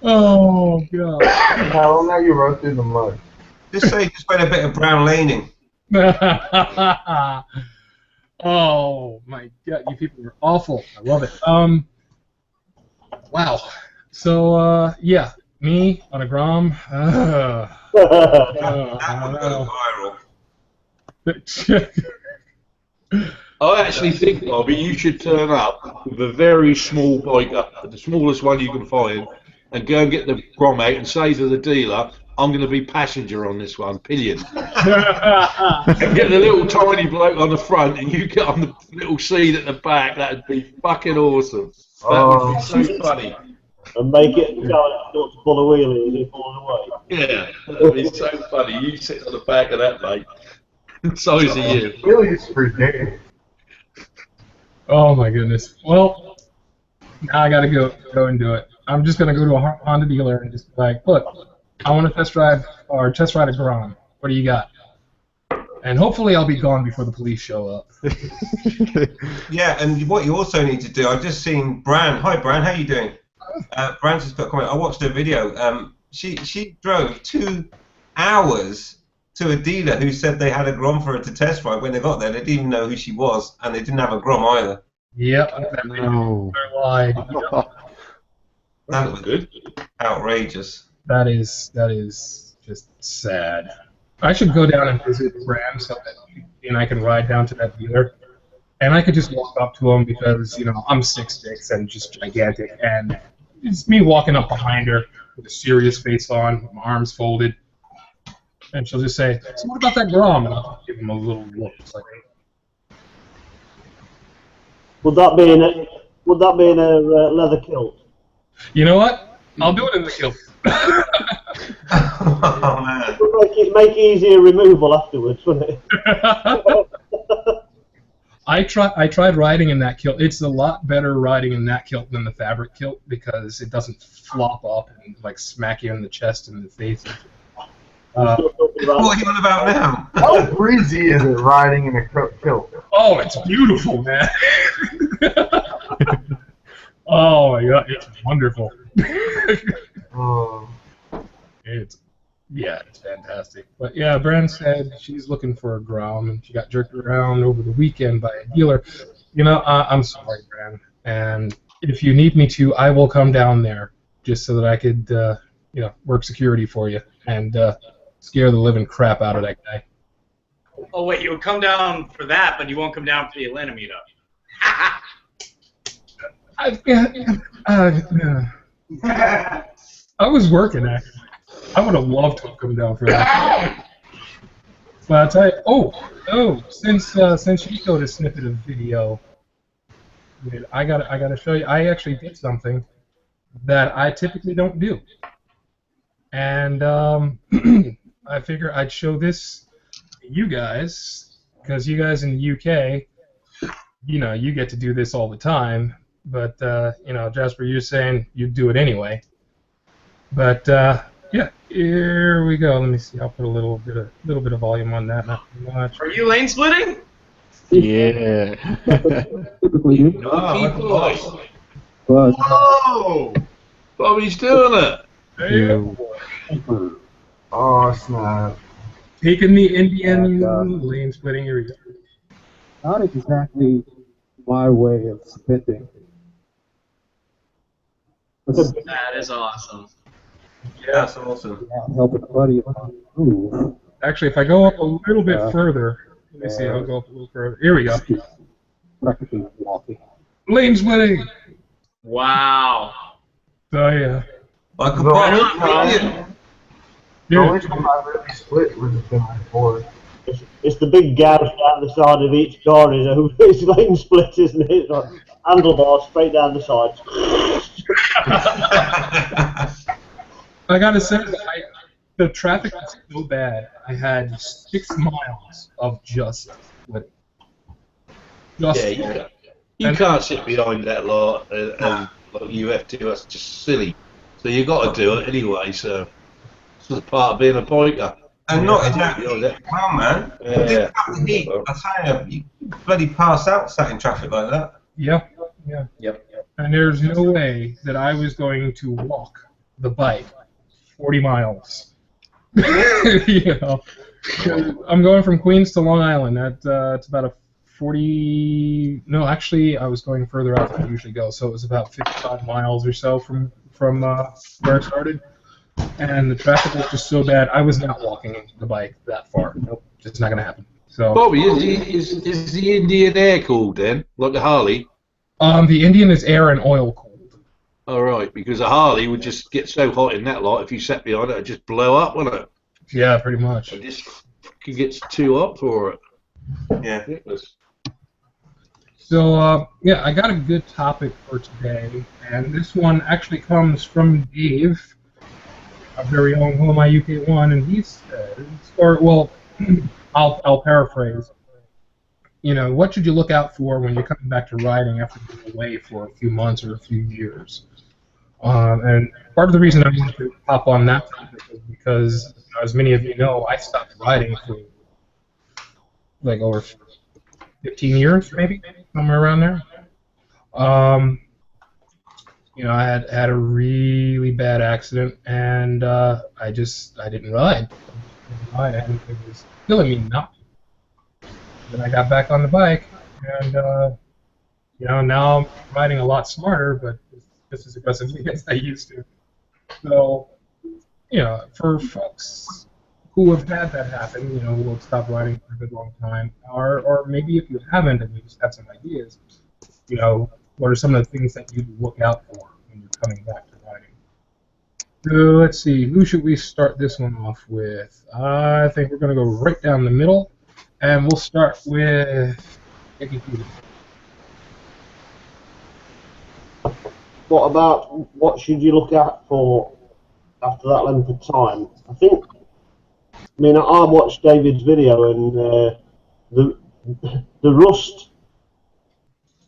Oh god. How long have you rode through the mud? Just say you just went a bit of brown laning. Oh my god, you people are awful. I love it. Wow. So yeah, me on a Grom. I don't know. I actually think, Bobby, you should turn up with a very small bike, the smallest one you can find, and go and get the Grom out and say to the dealer, I'm going to be passenger on this one, pillion. And get the little tiny bloke on the front and you get on the little seat at the back. That would be fucking awesome. That would be so funny. And make it not to pull a wheelie as he falls away. Yeah, that would be so funny. You sit on the back of that, mate. Size of you. Really, it's free game. Oh my goodness. Well, now I gotta go and do it. I'm just gonna go to a Honda dealer and just be like, look, I want to test ride a Grom. What do you got? And hopefully I'll be gone before the police show up. Yeah, and what you also need to do, I've just seen Bran. Hi, Bran. How you doing? Bran's just got a comment. I watched her video. She drove 2 hours to a dealer who said they had a Grom for her to test ride. When they got there, they didn't even know who she was, and they didn't have a Grom either. Yep. No. Lied. That was good. Outrageous. That is just sad. I should go down and visit Bram so that he and I can ride down to that dealer, and I could just walk up to him because, you know, I'm 6'6" and just gigantic, and it's me walking up behind her with a serious face on, my arms folded, and she'll just say, "So what about that Grom?" And I'll give him a little look. It's like, Would that be in a leather kilt? you know what? I'll do it in the kilt. Oh, man. Make easier removal afterwards, wouldn't it? I tried riding in that kilt. It's a lot better riding in that kilt than the fabric kilt because it doesn't flop up and like smack you in the chest and the face. What are you on about now? How breezy is it riding in a kilt? Oh, it's beautiful, man. Oh my god, it's wonderful. Oh. It's fantastic. But yeah, Bran said she's looking for a Grom, and she got jerked around over the weekend by a dealer. You know, I'm sorry, Bran, and if you need me to, I will come down there just so that I could, you know, work security for you and scare the living crap out of that guy. Oh wait, you would come down for that, but you won't come down for the Atlanta meetup. I was working, actually. I would have loved to have come down for that. But I'll tell you, since you showed a snippet of video, I gotta show you. I actually did something that I typically don't do, and I figure I'd show this to you guys because you guys in the UK, you know, you get to do this all the time. But you know, Jasper, you're saying you'd do it anyway. But yeah, here we go. Let me see. I'll put a little bit of volume on that. Not too much. Are you lane splitting? Yeah. Typically do. But Whoa! Bobby's doing it. You. oh snap! Taking the Indian lane splitting. Here we go. Not exactly my way of spitting. That is awesome. That's awesome. Helping a buddy move. Actually, if I go up a little bit further, let me see. I'll go up a little further. Here we go. Practically walking. Lane splitting. Wow. Oh yeah. Like a bike. The only time I really split was with my board. It's the big gouge down the side of each car is lane split, isn't it? It's like handlebars straight down the sides. I gotta say, the traffic was so bad. I had 6 miles of just splitting. Yeah, you can't sit behind that lot and like you have to. That's just silly. So you got to do it anyway. So it's just part of being a biker. And not exactly well, man. Yeah. The heat, I tell you bloody pass out sat in traffic like that. Yep. And there's no way that I was going to walk the bike 40 miles. You know, I'm going from Queens to Long Island. It's about a 40. No, actually, I was going further out than I usually go, so it was about 55 miles or so from where it started. And the traffic was just so bad, I was not walking the bike that far. Nope, just not gonna happen. So. Bobby, is the Indian air cooled then, like a Harley? The Indian is air and oil cooled. All right, because a Harley would just get so hot in that lot if you sat behind it, it'd just blow up, wouldn't it? Yeah, pretty much. It just fucking gets too hot for it. Yeah. So, yeah, I got a good topic for today, and this one actually comes from Dave, our very own Who Am I UK1, and he says, or, well, I'll paraphrase, you know, what should you look out for when you're coming back to riding after being away for a few months or a few years? And part of the reason I wanted to hop on that topic is because, you know, as many of you know, I stopped riding for like over 15 years, maybe, somewhere around there. You know, I had a really bad accident, and I didn't ride. And it was killing me not. Then I got back on the bike, and you know, now I'm riding a lot smarter, but just as aggressively as I used to. So, you know, for folks who have had that happen, you know, who have stopped riding for a good long time, or maybe if you haven't and you just have some ideas, you know, what are some of the things that you look out for when you're coming back to riding? So let's see, who should we start this one off with? I think we're going to go right down the middle, and we'll start with Nicky Peter. What about what should you look out for after that length of time? I think. I mean, I watched David's video, and the rust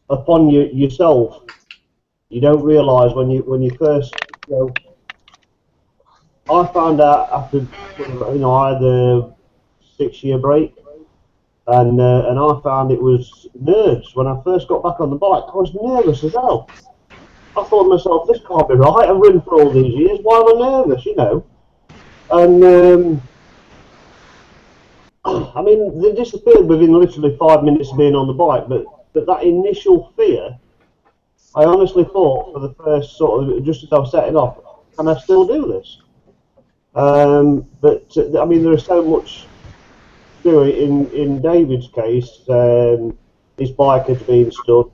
upon yourself, you don't realise when you first, you know. I found out after, you know, I had a 6-year break, and I found it was nerves. When I first got back on the bike, I was nervous as hell. I thought to myself, this can't be right. I've ridden for all these years. Why am I nervous? You know, and. I mean, they disappeared within literally 5 minutes of being on the bike, but that initial fear, I honestly thought for the first sort of, just as I was setting off, can I still do this? But, I mean, there is so much to do it. In David's case, his bike had been stood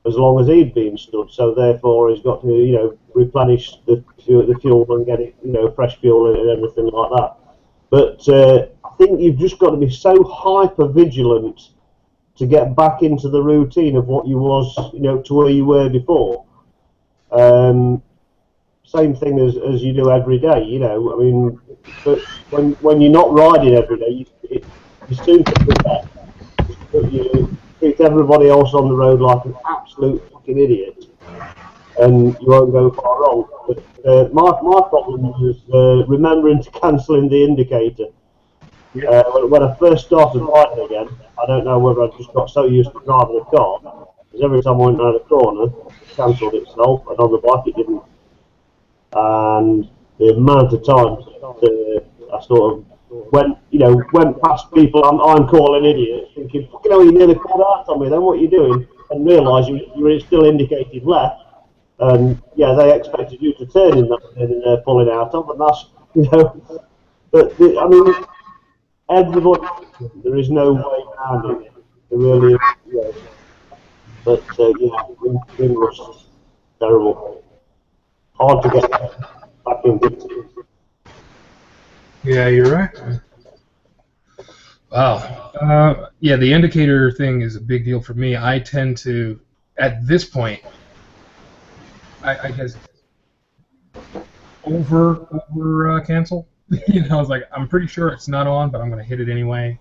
as long as he'd been stood, so therefore he's got to, you know, replenish the fuel and get it, you know, fresh fuel and everything like that. But I think you've just got to be so hyper vigilant to get back into the routine of what you was, you know, to where you were before. Same thing as you do every day, you know. I mean, but when you're not riding every day, you soon forget. You treat everybody else on the road like an absolute fucking idiot, and you won't go far wrong. But my problem was remembering to cancel in the indicator. When I first started riding again, I don't know whether I just got so used to driving a car, because every time I went around a corner, it cancelled itself, and on the bike it didn't. And the amount of times I sort of went past people I'm calling idiots, thinking, fucking hell, you nearly pulled out on me, then what are you doing? And realise you were still indicated left, and yeah, they expected you to turn in that and pulling out of, and that's, but I mean, everybody, there is no way around it. There really is. Yeah. But wind was terrible. Hard to get back into. Yeah, you're right. Wow. Yeah, the indicator thing is a big deal for me. I tend to, at this point, I guess, over cancel. I was like, I'm pretty sure it's not on, but I'm going to hit it anyway.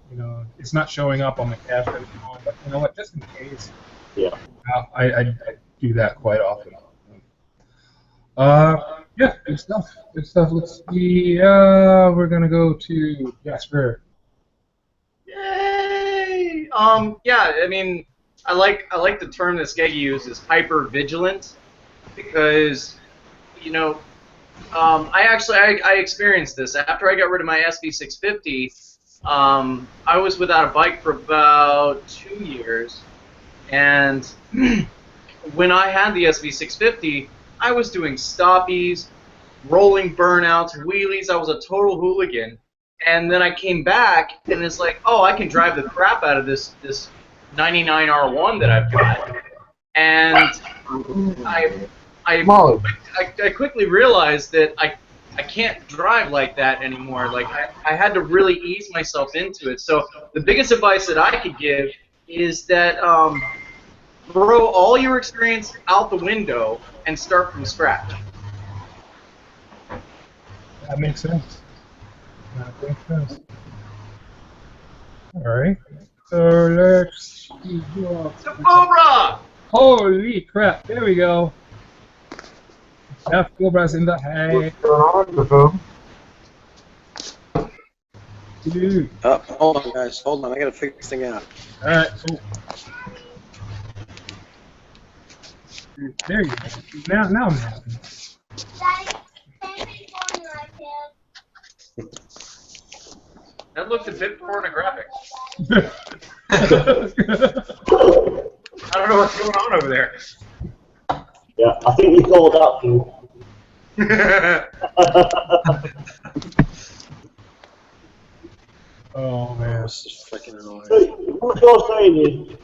It's not showing up on the cache that it's on, but you know what? Just in case. Yeah. I do that quite often. Yeah, good stuff. Good stuff. Let's see. We're gonna go to Jasper. Yay! Yeah, I mean, I like the term that Skeggy uses, hyper vigilant, because I experienced this after I got rid of my SV650. I was without a bike for about 2 years, and when I had the SV650, I was doing stoppies, rolling burnouts, wheelies. I was a total hooligan. And then I came back, and it's like, oh, I can drive the crap out of this 99 R1 that I've got. And I quickly realized that I can't drive like that anymore. Like, I had to really ease myself into it. So the biggest advice that I could give is that throw all your experience out the window and start from scratch. That makes sense. That makes sense. All right. So let's see. The Cobra! Holy crap! There we go. F Cobra's in the hay. Dude. Oh, hold on, guys. Hold on. I gotta figure this thing out. All right. Cool. There you go. Now I'm happy. That looked a bit pornographic. I don't know what's going on over there. Yeah, I think you called out to. Oh man, this is freaking annoying. So, what you're saying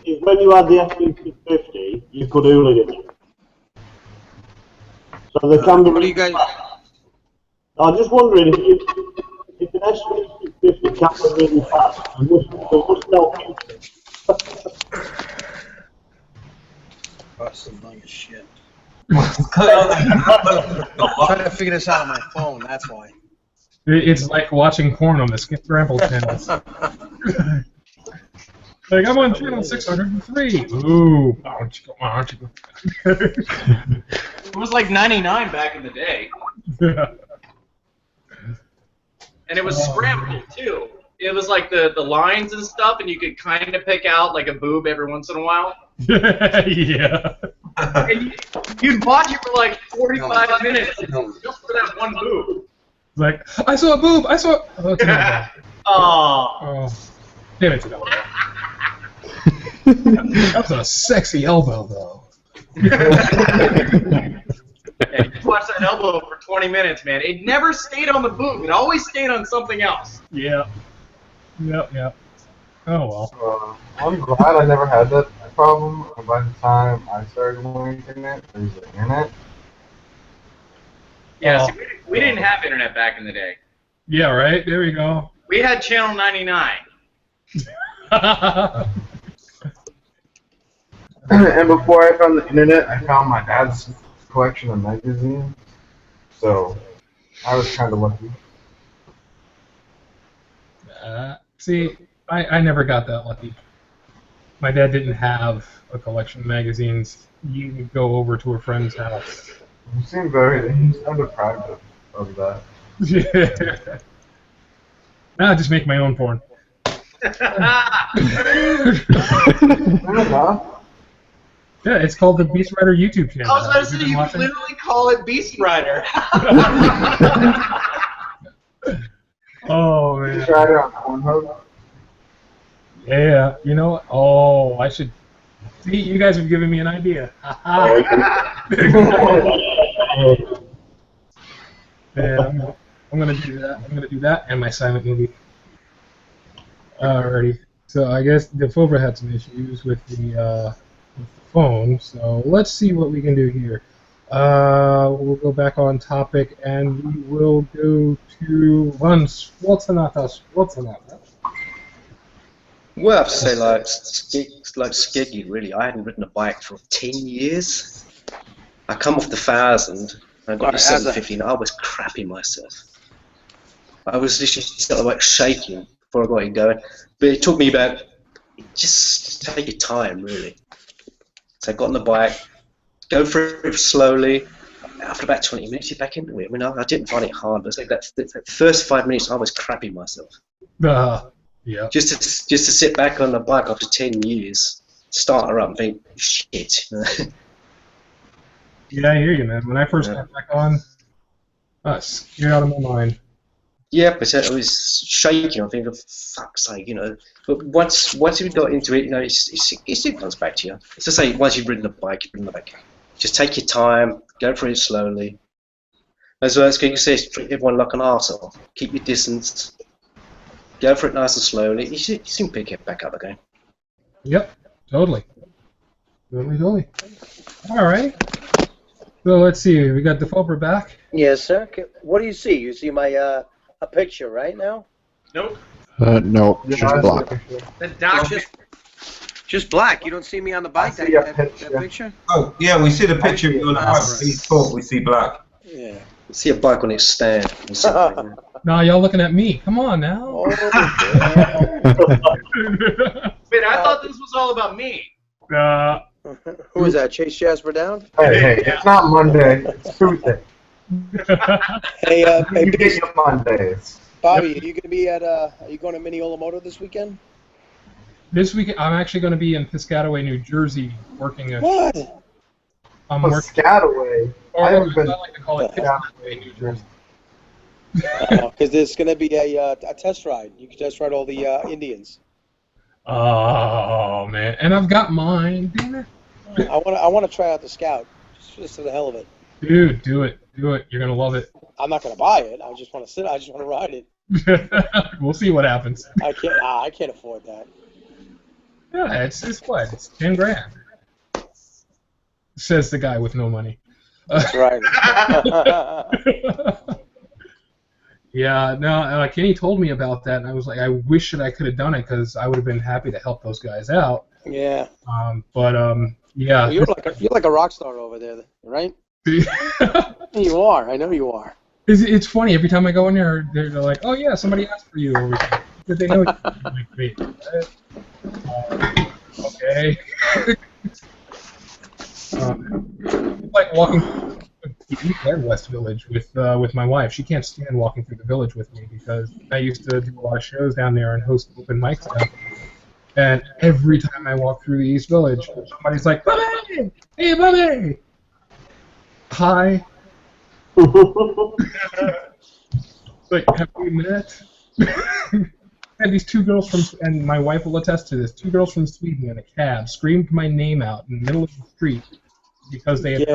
is when you had the SV650, you could hooligan it. So the camera. What do you guys? I'm just wondering if an SV650 camera really fast, there must no That's annoying as shit. I'm trying to figure this out on my phone. That's why. It's like watching porn on the Skip Scramble channels. Like, I'm on channel 603. Ooh, why don't you go? It was like 99 back in the day. Yeah. And it was scrambled, too. It was like the lines and stuff, and you could kind of pick out like a boob every once in a while. Yeah. And you'd watch it for like 45 minutes just for that one boob. Like, I saw a boob! I saw... Oh, it's not Oh. Damn it, that was a sexy elbow, though. Yeah, you watch that elbow for 20 minutes, man. It never stayed on the boob. It always stayed on something else. Yeah. Yep. Oh, well. I'm glad I never had that problem. By the time I started using it, there's the internet. Yeah, see, we didn't have internet back in the day. Yeah, right? There we go. We had Channel 99. And before I found the internet, I found my dad's collection of magazines. So I was kind of lucky. See, I never got that lucky. My dad didn't have a collection of magazines. You could go over to a friend's house. You seem very, he's undeprived of that. Yeah. I just make my own porn. Yeah, it's called the Beast Rider YouTube channel. I was about to say, you could literally call it Beast Rider. Oh, man. Beast Rider on Pornhub? Yeah, you know what? Oh, I should... See, you guys have given me an idea. Yeah, I'm gonna do that. I'm gonna do that and my silent movie. Alrighty. So I guess the Fobra had some issues with the phone. So let's see what we can do here. We'll go back on topic and we will go to one Schwarzenegger. Well, I have to say, like Skeggy, really. I hadn't ridden a bike for 10 years. I come off the 1,000, I got to 750, and I was crapping myself. I was literally sort of like shaking before I got it going. But it took me about, just take your time, really. So I got on the bike, go for it slowly. After about 20 minutes, you're back into it. I mean, I didn't find it hard, but it's like that first 5 minutes, I was crapping myself. Yeah. Just to sit back on the bike after 10 years, start her up and think, shit. Yeah, I hear you, man. When I first got back on, scared out of my mind. Yeah, but I was shaking. I think, for fuck's sake, you know. But once you got into it, you know, it still comes back to you. It's to say, once you've ridden the bike, you've ridden the bike. Just take your time, go through it slowly. As well as you say, treat everyone like an arsehole. Keep your distance. Go for it nice and slowly. You soon pick it back up again. Yep, totally. Totally. All right. So let's see. We got the Fobra back. Yes, sir. What do you see? You see my a picture right now? Nope. No, just black. The document. Just black. You don't see me on the bike. That picture? Oh, yeah, we see the picture of you on the bike. We see black. Yeah. See a bike on its stand. No, y'all looking at me. Come on now. Oh, Wait, I thought this was all about me. Who is that? Chase Jasper down? Hey, it's not Monday. It's Tuesday. Hey, You get your Mondays. Bobby, are you going to be at? Are you going to Mineola Moto this weekend? This week, I'm actually going to be in Piscataway, New Jersey, working. What? I'm working. Piscataway. Or I haven't been. I like to call it Piscataway, New Jersey. Because there's going to be a test ride. You can test ride all the Indians. Oh man, and I've got mine. Damn it. I want to try out the Scout, just for the hell of it. Dude, do it. You're gonna love it. I'm not going to buy it. I just want to sit. I just want to ride it. We'll see what happens. I can't afford that. Yeah, it's what? It's 10 grand. Says the guy with no money. That's right. Yeah, no, Kenny told me about that, and I was like, I wish that I could have done it because I would have been happy to help those guys out. Yeah. Yeah. Well, you're like a rock star over there, right? You are. I know you are. It's funny every time I go in there, they're like, "Oh yeah, somebody asked for you over here." Because they know you. I'm like, wait, okay. Like walking through the West Village with my wife. She can't stand walking through the village with me because I used to do a lot of shows down there and host open mics down there. And every time I walk through the East Village, somebody's like, "Bobby! Hey, Bobby! Hi." Like, have we met? I had these two girls from, and my wife will attest to this, two girls from Sweden in a cab screamed my name out in the middle of the street because they had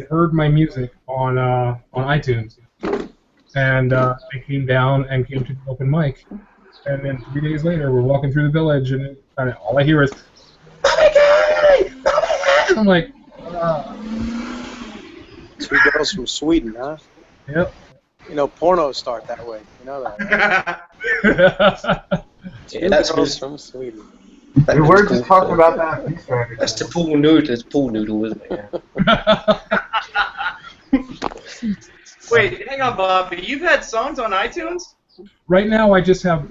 heard my music on iTunes. And they came down and came to the open mic. And then 3 days later, we're walking through the village, and all I hear is, "Bobby Gay! Bobby Gay!" And I'm like, Two girls from Sweden, huh? Yep. You know, pornos start that way. You know that. Yeah, that's girls from Sweden. We were just talking about that. That's the pool noodle. It's pool noodle, isn't it? Wait, hang on, Bobby. You've had songs on iTunes? Right now, I just have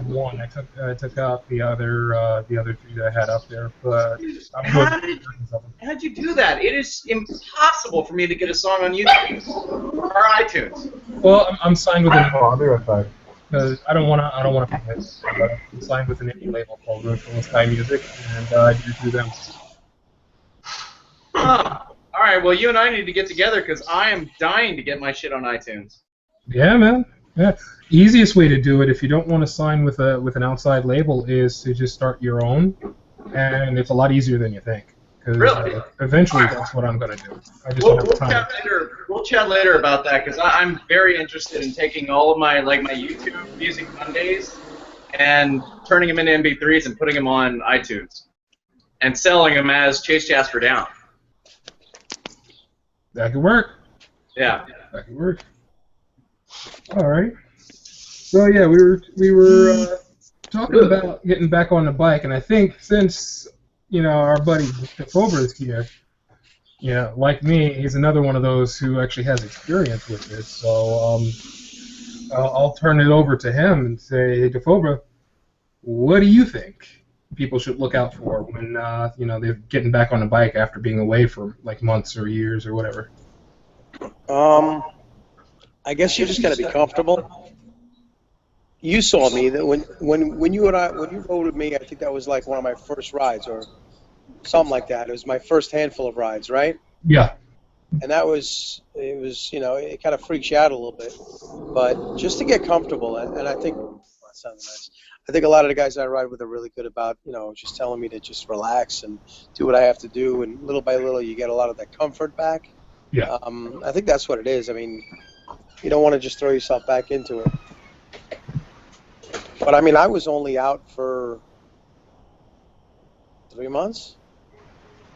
one. I took out the other three that I had up there, but I'm going How'd you do that? It is impossible for me to get a song on YouTube or iTunes. Well, I'm signed with an. I'll be right back. because I don't want to sign with an indie label called Roadful Sky Music, and I do through them. Huh. All right. Well, you and I need to get together because I am dying to get my shit on iTunes. Yeah, man. Yeah. Easiest way to do it if you don't want to sign with an outside label is to just start your own, and it's a lot easier than you think. Really? Eventually, that's what I'm gonna do. I just We'll, don't we'll have time. chat later. We'll chat later about that because I'm very interested in taking all of my my YouTube Music Mondays and turning them into MP3s and putting them on iTunes and selling them as Chase Jasper Down. That could work. Yeah. That could work. All right. So yeah, we were talking about getting back on the bike, and I think since our buddy Cobra is here, like me, he's another one of those who actually has experience with this. So I'll turn it over to him and say, hey, Cobra, what do you think people should look out for when they're getting back on the bike after being away for like months or years or whatever? I guess you just got to be comfortable. You saw me that when you rode with me, I think that was like one of my first rides or something like that. It was my first handful of rides, right? Yeah. And it was it kind of freaks you out a little bit, but just to get comfortable. And I think that sounds nice. I think a lot of the guys I ride with are really good about just telling me to just relax and do what I have to do, and little by little you get a lot of that comfort back. Yeah. I think that's what it is. I mean, you don't want to just throw yourself back into it. But I mean, I was only out for 3 months.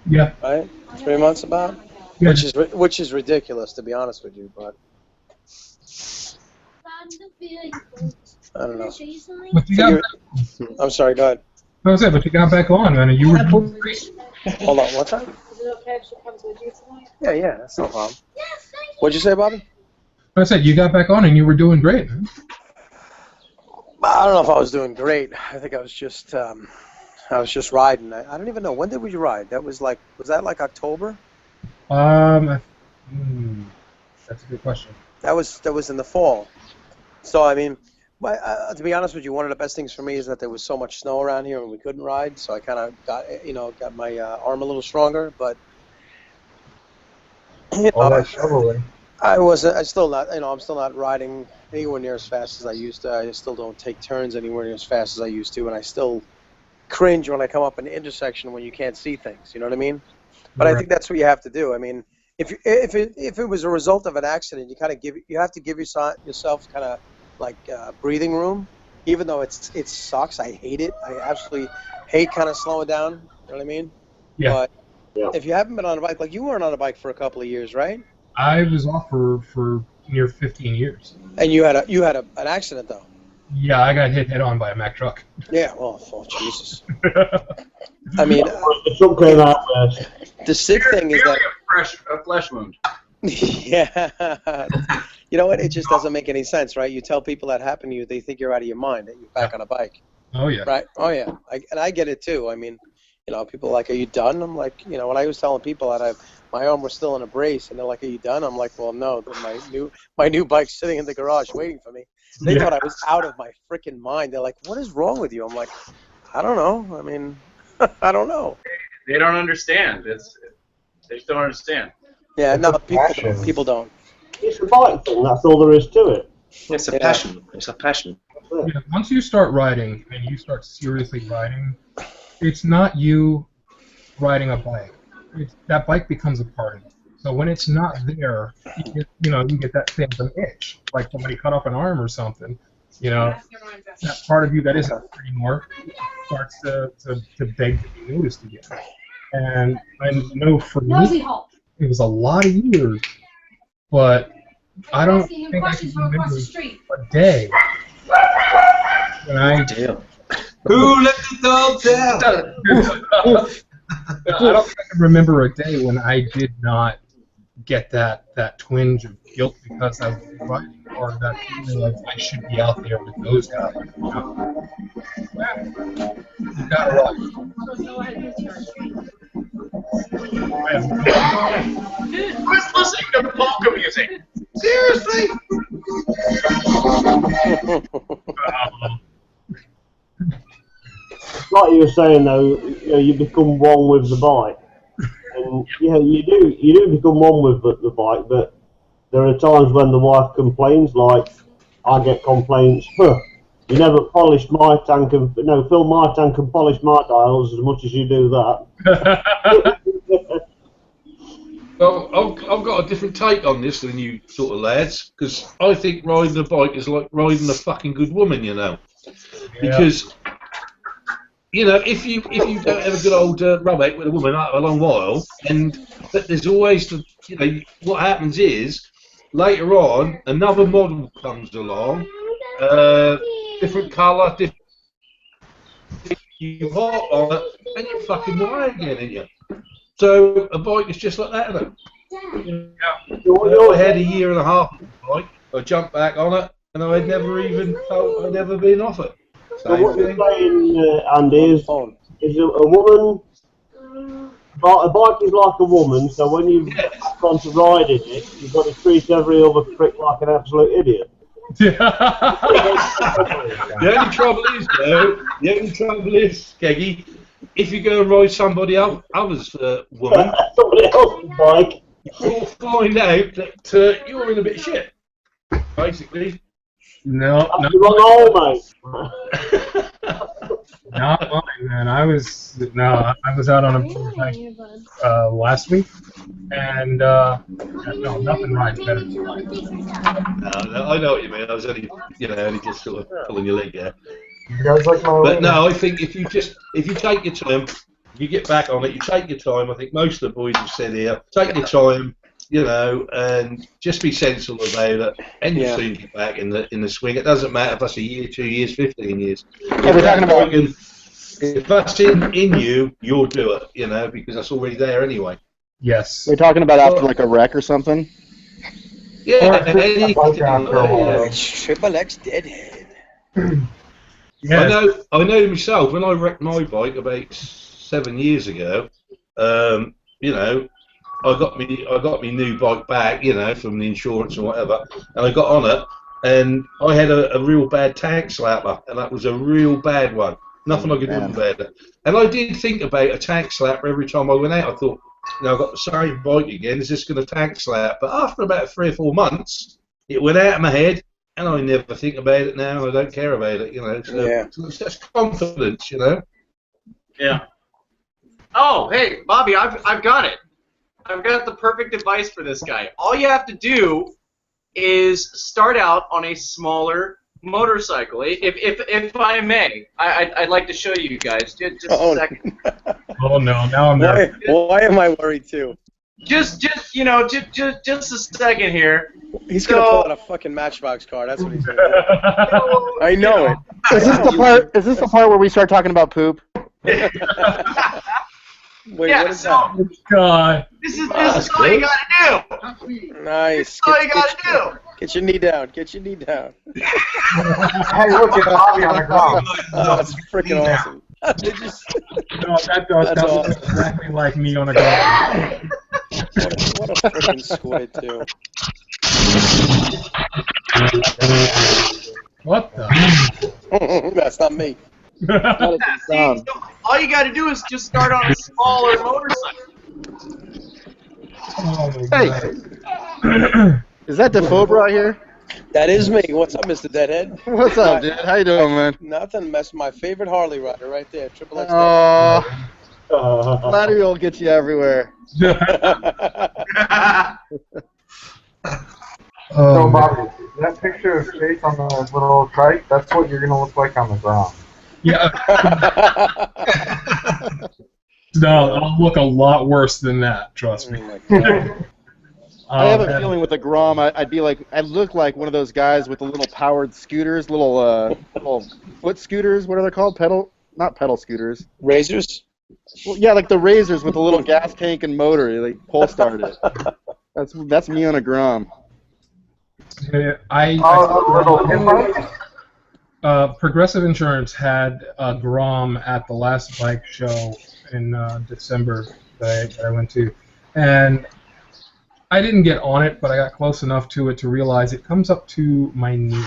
Yeah. Right? 3 months about. Yeah. Which is ridiculous, to be honest with you. But I don't know. But you I'm sorry. Go ahead. I was saying, but you got back on, man, and you were doing great. Hold on. What's that? Is it okay if she comes with you tonight? Yeah. That's no problem. What'd you say, Bobby? I said you got back on and you were doing great, man. I don't know if I was doing great. I think I was just riding. I don't even know. When did we ride? Was that like October? That's a good question. That was in the fall. So I mean, to be honest with you, one of the best things for me is that there was so much snow around here and we couldn't ride. So I kind of got my arm a little stronger, but I'm still not riding anywhere near as fast as I used to. I still don't take turns anywhere near as fast as I used to, and I still cringe when I come up an intersection when you can't see things. You know what I mean? But I think that's what you have to do. I mean, if it was a result of an accident, you have to give yourself kind of like breathing room, even though it sucks. I hate it. I absolutely hate kind of slowing down. You know what I mean? Yeah. But if you haven't been on a bike, like you weren't on a bike for a couple of years, right? I was off for near 15 years. And you had an accident though. Yeah, I got hit head on by a Mack truck. Yeah, oh Jesus. I mean, the truck came out first. The sick thing is that a flesh wound. Yeah. You know what? It just doesn't make any sense, right? You tell people that happened to you, they think you're out of your mind, that you're back on a bike. Oh yeah. Right? Oh yeah. I get it too. I mean, people are like, "Are you done?" I'm like, when I was telling people that my arm was still in a brace, and they're like, "Are you done?" I'm like, "Well, no. My new bike's sitting in the garage waiting for me." They thought I was out of my freaking mind. They're like, "What is wrong with you?" I'm like, "I don't know. I mean, I don't know." They don't understand. They just don't understand. Yeah, no, people don't. It's a bike thing. That's all there is to it. It's a passion. It's a passion. Yeah, once you start riding and you start seriously riding, it's not you riding a bike. That bike becomes a part of it. So when it's not there, you get that phantom itch, like somebody cut off an arm or something. That part of you that isn't there anymore starts to beg to be noticed again. And I know for me, it was a lot of years, but I don't think I can remember a day when I... Who let the dogs out? I don't think I can remember a day when I did not get that twinge of guilt because I was riding, or that feeling of I should be out there with those guys. You gotta ride. Who's listening to polka music? Seriously? like you were saying though, you become one with the bike, and you do become one with the bike. But there are times when the wife complains, like I get complaints. You never polished my tank and fill my tank and polish my dials as much as you do that. Well, I've got a different take on this than you sort of lads, because I think riding a bike is like riding a fucking good woman, because if you don't have a good old rubbing with a woman after a long while, but there's always what happens is later on another model comes along, different colour, you hop on it and you fucking away again, ain't you? So a bike is just like that, isn't it? I had a year and a half on the bike. I jumped back on it, and I'd never even felt I'd ever been off it. So what you're saying, Andy, is a woman. A bike is like a woman. So when you get onto riding it, you've got to treat every other prick like an absolute idiot. The only trouble is, Keggy, if you go and ride somebody else's woman, somebody else's bike, you'll find out that you're in a bit of shit, basically. No, you're wrong, mate. Not mine, man. I was out on a motorbike last week, and no, nothing rides better than mine. No, I know what you mean. I was only just sort of pulling your leg there. You guys like my But no, I think if you take your time, you get back on it. You take your time. I think most of the boys have said here, take your time, and just be sensible about it, and you'll soon get back in the swing. It doesn't matter if that's a year, 2 years, 15 years. Yeah, we're talking about. If that's in you, you'll do it, because that's already there anyway. Yes. We're talking about after like a wreck or something. Yeah, Triple X Deadhead. Yeah. I know myself. When I wrecked my bike about 7 years ago, I got me new bike back, from the insurance or whatever, and I got on it, and I had a real bad tank slapper, and that was a real bad one. Nothing I could do about it. And I did think about a tank slapper every time I went out. I thought, I've got the same bike again. Is this going to tank slap? But after about 3 or 4 months, it went out of my head. And I never think about it now. I don't care about it, So it's just confidence, Yeah. Oh, hey, Bobby, I've got it. I've got the perfect advice for this guy. All you have to do is start out on a smaller motorcycle. If I may, I'd like to show you guys. Just a second. Oh no, now I'm there. Why am I worried too? Just a second here. He's gonna pull out a fucking Matchbox car. That's what he's gonna do. I know it. Is this the part where we start talking about poop? Wait, Yeah, what is so that? God. this is all you gotta do. Nice. That's all you gotta do. Get your knee down. Get your knee down. Hey, look, it's Bobby on the ground. Oh, that's freaking awesome. Did you No, that was exactly like me on a ground. what a freaking squid, too. What the? That's not me. So all you gotta do is just start on a smaller motorcycle. Oh my God. Is that Defoe right here? That is me. What's up, Mr. Deadhead? What's up, dude? How you doing, man? Nothing. That's my favorite Harley rider right there. Triple X. Flattery will get you everywhere. So, Bobby, that picture of Chase on the little trike, that's what you're going to look like on the ground. Yeah. No, I'll look a lot worse than that. Trust me. I have a feeling with a Grom, I'd look like one of those guys with the little powered scooters, little foot scooters. What are they called? Not pedal scooters. Razors? Well, yeah, like the Razors with a little gas tank and motor. You, like pull start it. That's me on a Grom. Progressive Insurance had a Grom at the last bike show in December that I went to, and I didn't get on it, but I got close enough to it to realize it comes up to my knee.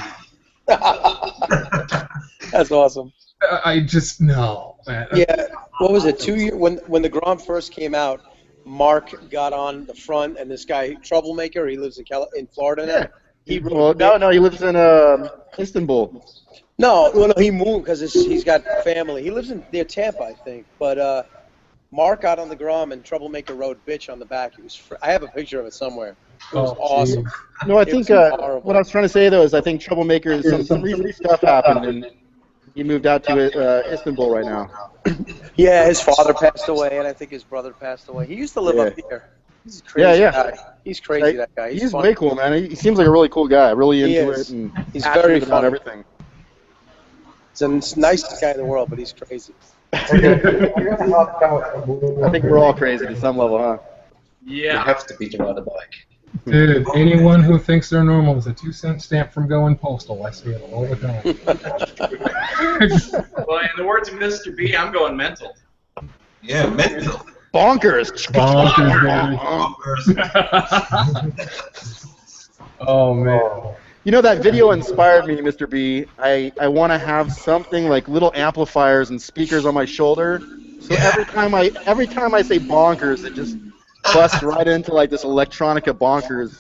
That's awesome. I just no, man. Yeah, what was it? 2 years when the Grom first came out. Mark got on the front, and this guy Troublemaker. He lives in Florida now. He he lives in Istanbul. No, he moved because he's got family. He lives near Tampa, I think. But Mark got on the Grom, and Troublemaker rode "bitch" on the back. I have a picture of it somewhere. It was awesome. No, I think what I was trying to say though is I think Troublemaker some recent stuff happened, and he moved out to Istanbul right now. Yeah, his father passed away, and I think his brother passed away. He used to live up here. He's a crazy guy. He's crazy, that guy. He's way cool, man. He seems like a really cool guy. Really into it, and he's very about fun. everything. He's the nicest guy in the world, but he's crazy. I think we're all crazy to some level, huh? You have to be to ride a bike. Dude, anyone who thinks they're normal is a 2-cent stamp from going postal. I see it all the time. Well, in the words of Mr. B, I'm going mental. Yeah, mental. Bonkers. Bonkers, baby. Oh, man. You know, that video inspired me, Mr. B. I want to have something like little amplifiers and speakers on my shoulder. So every time I say bonkers, it just busts right into like this electronica bonkers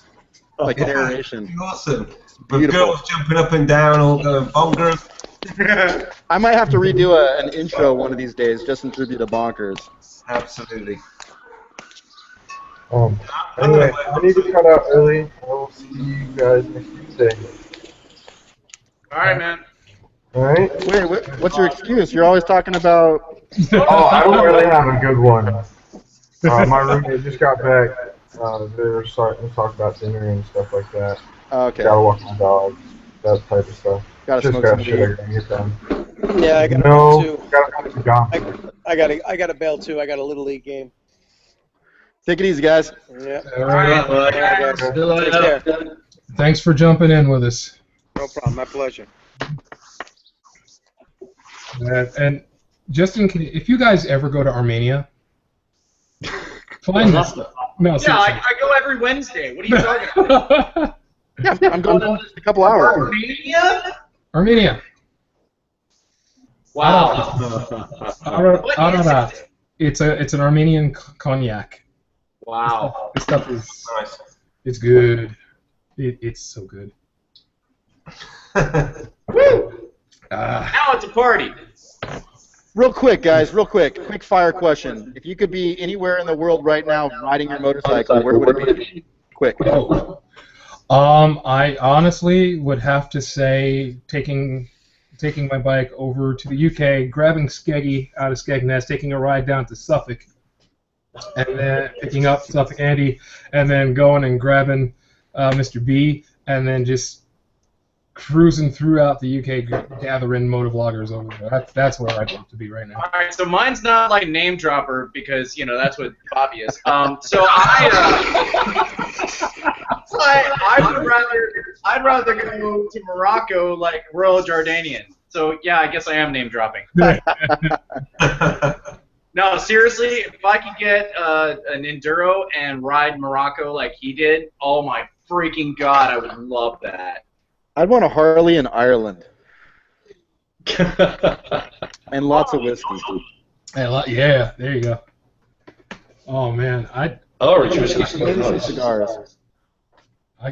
like narration. Awesome. With girls jumping up and down, all going bonkers. I might have to redo an intro one of these days just in tribute to bonkers. Absolutely. Anyway, I need to cut out early. I will see you guys next Tuesday. All right, man. All right. Wait, what's your excuse? You're always talking about. Oh, I don't really have a good one. My roommate just got back. They were starting to talk about dinner and stuff like that. Okay. Gotta walk my dog, that type of stuff. Gotta just smoke got some shit weed. I gotta get done. Yeah, I got a No, bail too. gotta come to John. I got a bail too. I got a little league game. Take it easy, guys. Yeah. All right. All right, guys. Take care. Thanks for jumping in with us. No problem. My pleasure. And just in case, if you guys ever go to Armenia, find this stuff. No, Yeah, I go every Wednesday. What are you talking about? Yeah, I'm going in a couple hours. Armenia? Wow. Ararat. It's an Armenian cognac. Wow. This stuff is nice. It's good. It's so good. Woo! Now it's a party. Real quick, guys, real quick. Quick fire question. If you could be anywhere in the world right now riding your motorcycle, where would it be? Quick. I honestly would have to say taking my bike over to the UK, grabbing Skeggy out of Skegness, taking a ride down to Suffolk, and then picking up Suffolk Andy, and then going and grabbing Mr. B, and then just cruising throughout the UK, gathering motovloggers over there. That's where I'd like to be right now. All right, so mine's not like a name dropper because that's what Bobby is. So I'd rather go to Morocco like Royal Jordanian. So yeah, I guess I am name dropping. No, seriously, if I could get an enduro and ride Morocco like he did, oh my freaking god, I would love that. I'd want a Harley in Ireland. And lots of whiskey. Yeah, there you go. Oh man, Orange whiskey. Cigars.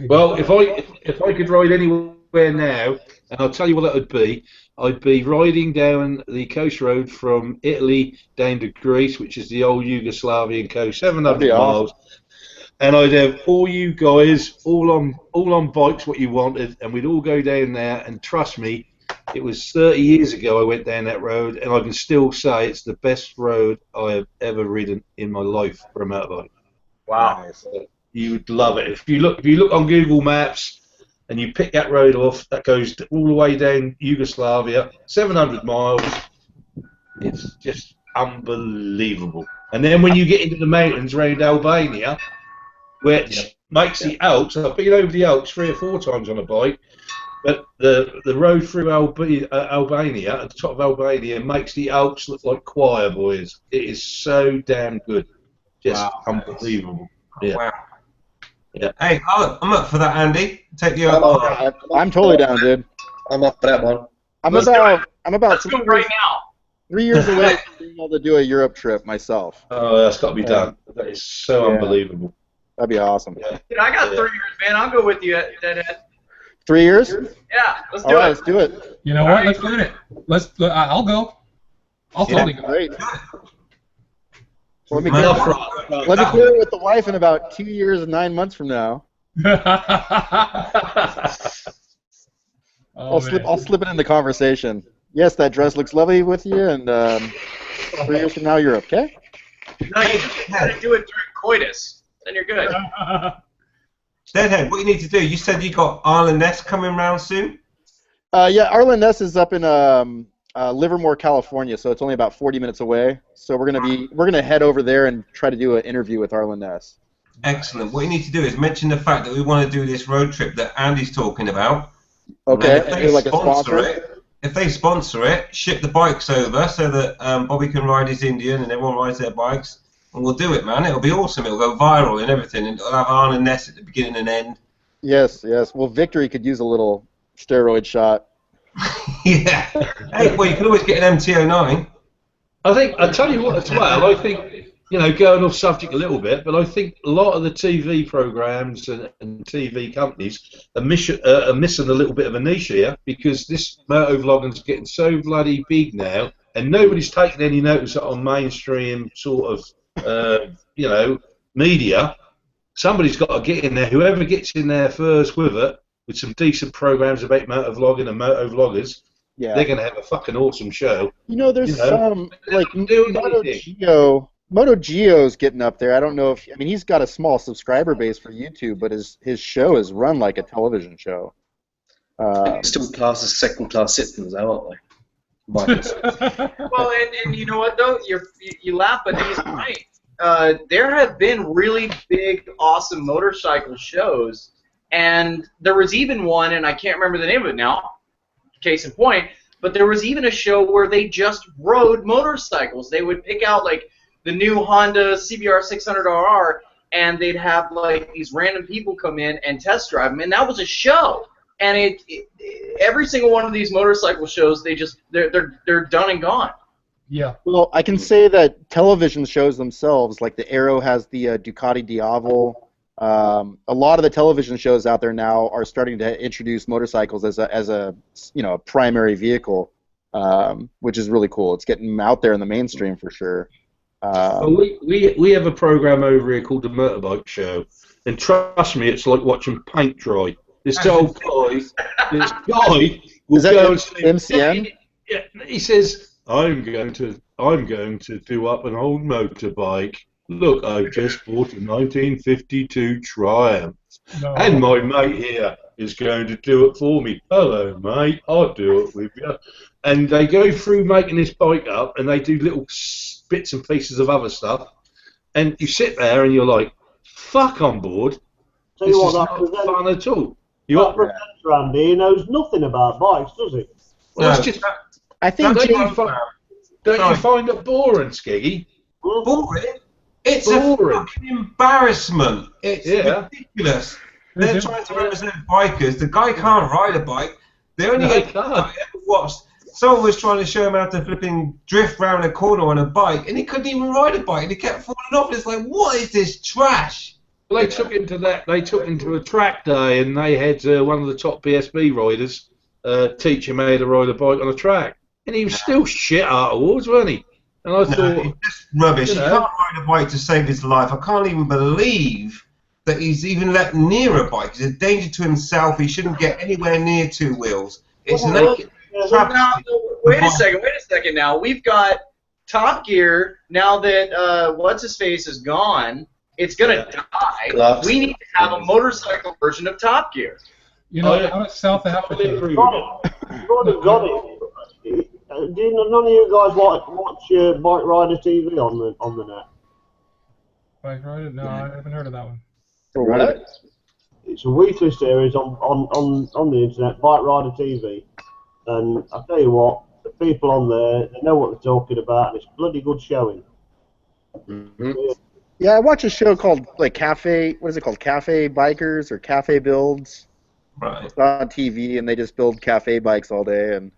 Well, if I could ride anywhere now, and I'll tell you what it would be, I'd be riding down the coast road from Italy down to Greece, which is the old Yugoslavian coast, 700 miles. And I'd have all you guys all on bikes, what you wanted, and we'd all go down there. And trust me, it was 30 years ago I went down that road, and I can still say it's the best road I have ever ridden in my life for a motorbike. Wow. You would love it. If you look on Google Maps and you pick that road off, that goes all the way down Yugoslavia, 700 miles. It's just unbelievable. And then when you get into the mountains around Albania, which makes the Alps, I've been over the Alps 3 or 4 times on a bike, but the road through Albania, at the top of Albania, makes the Alps look like choir boys. It is so damn good. Just unbelievable. Yeah. Wow. Yeah. Hey, I'm up for that, Andy. Take you up. I'm totally down, dude. I'm up for that one. I'm Let's about Let's go right now. 3 years away from being able to do a Europe trip myself. Oh, that's got to be done. That is so Yeah. unbelievable. That'd be awesome. Yeah. Dude, I got 3 years, man. I'll go with you, Ed. 3 years? Yeah, let's do All right, it. let's do it. You know what? Let's do it. I'll go. I'll totally go. Great. Let me Man, clear it with the wife in about 2 years and 9 months from now. Oh, I'll slip it in the conversation. Yes, that dress looks lovely with you, and 3 years from now, Europe, okay? No, you just gotta do it during coitus. Then you're good. Deadhead, what you need to do, you said you got Arlen Ness coming round soon? Yeah, Arlen Ness is up in Livermore, California, so it's only about 40 minutes away. So we're gonna head over there and try to do an interview with Arlen Ness. Excellent. What you need to do is mention the fact that we want to do this road trip that Andy's talking about. Okay, And if they like a sponsor. if they sponsor it, ship the bikes over so that Bobby can ride his Indian and everyone rides their bikes, and we'll do it, man. It'll be awesome. It'll go viral and everything, and it'll have Arlen Ness at the beginning and end. Yes. Well, Victory could use a little steroid shot. Yeah. Hey, well, you can always get an MT-09. I tell you what as well, I think, going off subject a little bit, but I think a lot of the TV programs and TV companies are missing a little bit of a niche here, because this motovlogging is getting so bloody big now, and nobody's taking any notice on mainstream sort of, media. Somebody's got to get in there. Whoever gets in there first with it, with some decent programs about motovlogging and motovloggers, they're going to have a fucking awesome show. There's some, like, MotoGeo's getting up there. I don't know if, he's got a small subscriber base for YouTube, but his show is run like a television show. Still classed as second-class citizens, aren't they? Well, and you know what though? You laugh, but he's right. There have been really big, awesome motorcycle shows, and there was even one, and I can't remember the name of it now. Case in point, but there was even a show where they just rode motorcycles. They would pick out like the new Honda CBR 600RR, and they'd have like these random people come in and test drive them, and that was a show. And every single one of these motorcycle shows, they're done and gone. Yeah. Well, I can say that television shows themselves, like the Arrow has the Ducati Diavel. A lot of the television shows out there now are starting to introduce motorcycles as a primary vehicle, which is really cool. It's getting out there in the mainstream for sure. Well, we have a program over here called the Motorbike Show, and trust me, it's like watching paint dry. This old guy, will go and say, MCN? Yeah, he says, I'm going to do up an old motorbike. Look, I've just bought a 1952 Triumph, and my mate here is going to do it for me. Hello, mate, I'll do it with you. And they go through making this bike up, and they do little bits and pieces of other stuff, and you sit there and you're like, fuck, on board. Tell This you is what, not fun at all. That presenter, Andy, he knows nothing about bikes, does he? Well, that's just. I think. Don't you find it boring, Skeggy? Boring? It's boring. A fucking embarrassment. It's ridiculous. They're trying to represent bikers. The guy can't ride a bike. The only guy I ever watched, someone was trying to show him how to flipping drift round a corner on a bike, and he couldn't even ride a bike, and he kept falling off. It's like, what is this trash? Well, they took him to that. They took him to a track day, and they had one of the top PSP riders teach him how to ride a bike on a track, and he was still shit afterwards, wasn't he? And I thought, it's just rubbish. He can't ride a bike to save his life. I can't even believe that he's even let near a bike. He's a danger to himself. He shouldn't get anywhere near two wheels. It's naked. Wait a second. Now we've got Top Gear. Now that what's his face is gone, it's gonna die. We need to have a motorcycle version of Top Gear. Out of South Africa. Got it. Do none of you guys watch Bike Rider TV on the net? Bike Rider? No, I haven't heard of that one. For what? It's a weekly series on the internet, Bike Rider TV, and I tell you what, the people on there, they know what they're talking about, and it's bloody good showing. Mm-hmm. Yeah, I watch a show called Cafe. What is it called? Cafe Bikers or Cafe Builds. Right. It's on TV, and they just build cafe bikes all day, and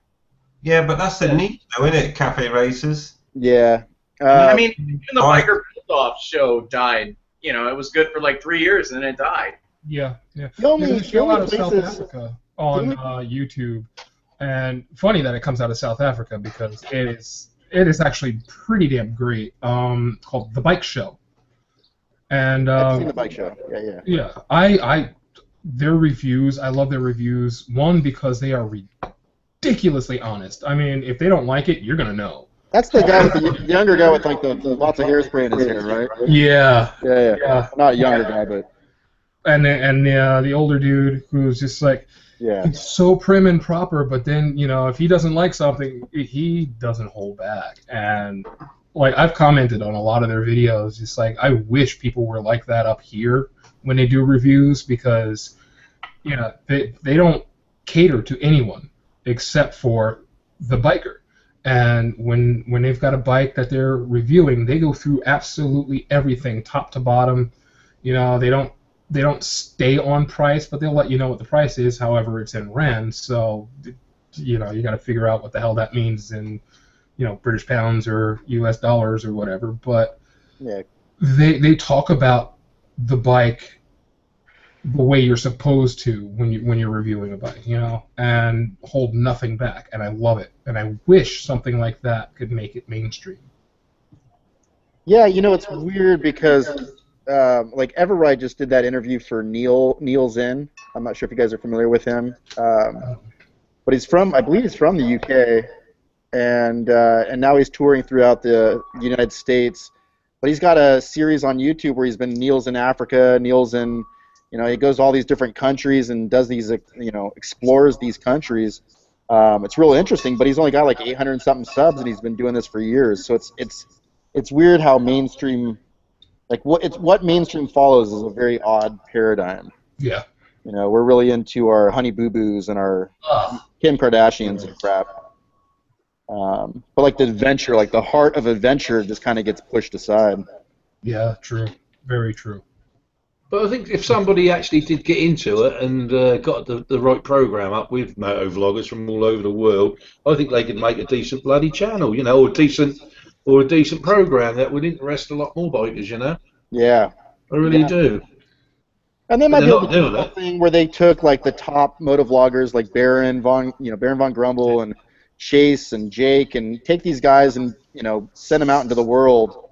Yeah, but that's the niche, though, isn't it? Cafe racers. Yeah. I mean, even the Biker Build-Off show died. You know, it was good for like 3 years, and then it died. Yeah, yeah. The only- There's a show the only out of South places- Africa on YouTube, and funny that it comes out of South Africa because it is actually pretty damn great. Called The Bike Show, and I've seen the bike show. Yeah, yeah. yeah, their reviews. I love their reviews. One, because they are ridiculously honest. I mean, if they don't like it, you're gonna know. That's the guy with the younger guy with like the lots of hairspray in his hair, right? Yeah. Yeah. Not a younger guy, but. And the older dude who's just like, he's so prim and proper, but then, you know, if he doesn't like something, he doesn't hold back. And like, I've commented on a lot of their videos, just like, I wish people were like that up here when they do reviews, because, you know, they don't cater to anyone except for the biker. And when they've got a bike that they're reviewing, they go through absolutely everything, top to bottom. You know, they don't stay on price, but they'll let you know what the price is. However, it's in rand, so you know, you got to figure out what the hell that means in, you know, British pounds or U.S. dollars or whatever. But they talk about the bike the way you're supposed to when you're reviewing a bike, you know, and hold nothing back. And I love it. And I wish something like that could make it mainstream. Yeah, you know, it's weird because like Everride just did that interview for Neil Zinn. I'm not sure if you guys are familiar with him, but he's from, I believe he's from the UK, and now he's touring throughout the United States. But he's got a series on YouTube where he's been Neil's in Africa, Neil's in, you know, he goes to all these different countries and does these, you know, explores these countries. It's real interesting, but he's only got like 800 and something subs, and he's been doing this for years. So it's weird how mainstream. Like what mainstream follows is a very odd paradigm. Yeah. You know, we're really into our Honey Boo Boos and our Kim Kardashians and crap. But like the adventure, like the heart of adventure, just kind of gets pushed aside. Yeah, true. Very true. But I think if somebody actually did get into it and got the right program up with motovloggers from all over the world, I think they could make a decent bloody channel, you know, or a decent program that would interest a lot more bikers, you know. Yeah. I really do. And they might be able to do that thing where they took like the top motovloggers like Baron von Grumble and Chase and Jake, and take these guys and, you know, send them out into the world.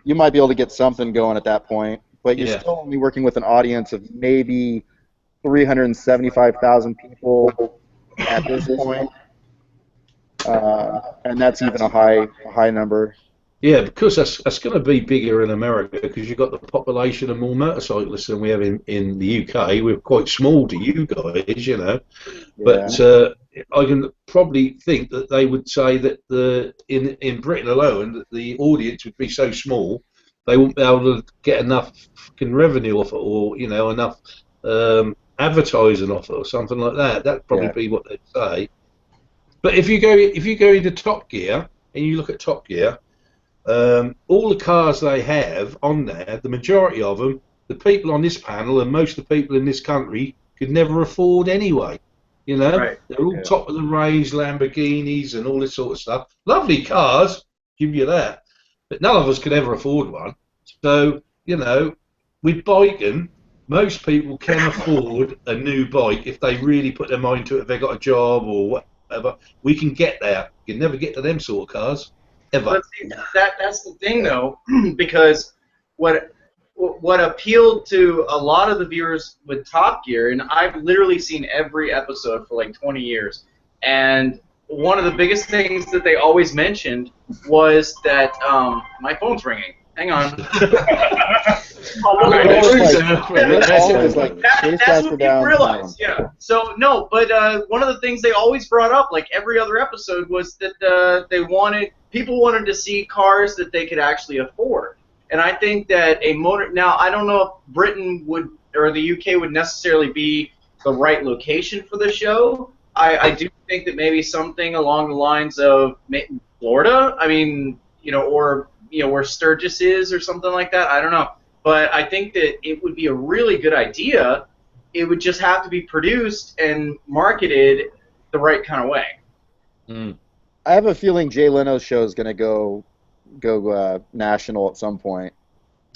You might be able to get something going at that point, but you're still only working with an audience of maybe 375,000 people at this point. And that's even a high number. Yeah, because that's going to be bigger in America because you've got the population of more motorcyclists than we have in the UK. We're quite small to you guys, you know. But I can probably think that they would say that in Britain alone, that the audience would be so small, they wouldn't be able to get enough fucking revenue off it, or, you know, enough advertising off it, or something like that. That'd probably be what they'd say. But if you go into Top Gear and you look at Top Gear, all the cars they have on there, the majority of them, the people on this panel and most of the people in this country could never afford anyway. You know, they're all top of the range Lamborghinis and all this sort of stuff. Lovely cars, give you that, but none of us could ever afford one. So, you know, with biking, most people can afford a new bike if they really put their mind to it. If they got a job or whatever, we can get there. You can never get to them sort of cars. But see, that's the thing, though, because what appealed to a lot of the viewers with Top Gear, and I've literally seen every episode for like 20 years, and one of the biggest things that they always mentioned was that my phone's ringing. Hang on. That's what people realize, yeah. So, no, but one of the things they always brought up, like every other episode, was that people wanted to see cars that they could actually afford. And I think that now, I don't know if Britain would, or the UK would necessarily be the right location for the show. I do think that maybe something along the lines of Florida, I mean, you know, or, you know, where Sturgis is or something like that, I don't know. But I think that it would be a really good idea. It would just have to be produced and marketed the right kind of way. I have a feeling Jay Leno's show is going to go national at some point.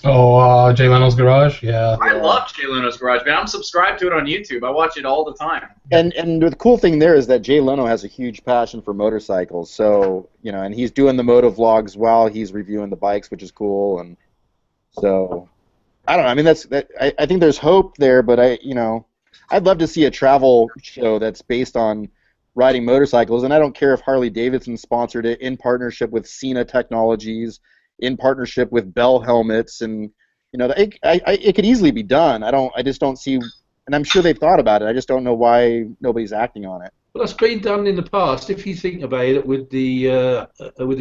Oh, Jay Leno's Garage? Yeah. I love Jay Leno's Garage, man. I'm subscribed to it on YouTube. I watch it all the time. And the cool thing there is that Jay Leno has a huge passion for motorcycles. So, you know, and he's doing the motovlogs while he's reviewing the bikes, which is cool. And so, I don't know. I mean, I think there's hope there, but I'd love to see a travel show that's based on riding motorcycles. And I don't care if Harley Davidson sponsored it in partnership with Sena Technologies, in partnership with Bell helmets, and it could easily be done. I just don't see, and I'm sure they've thought about it. I just don't know why nobody's acting on it. Well, that's been done in the past. If you think about it, with the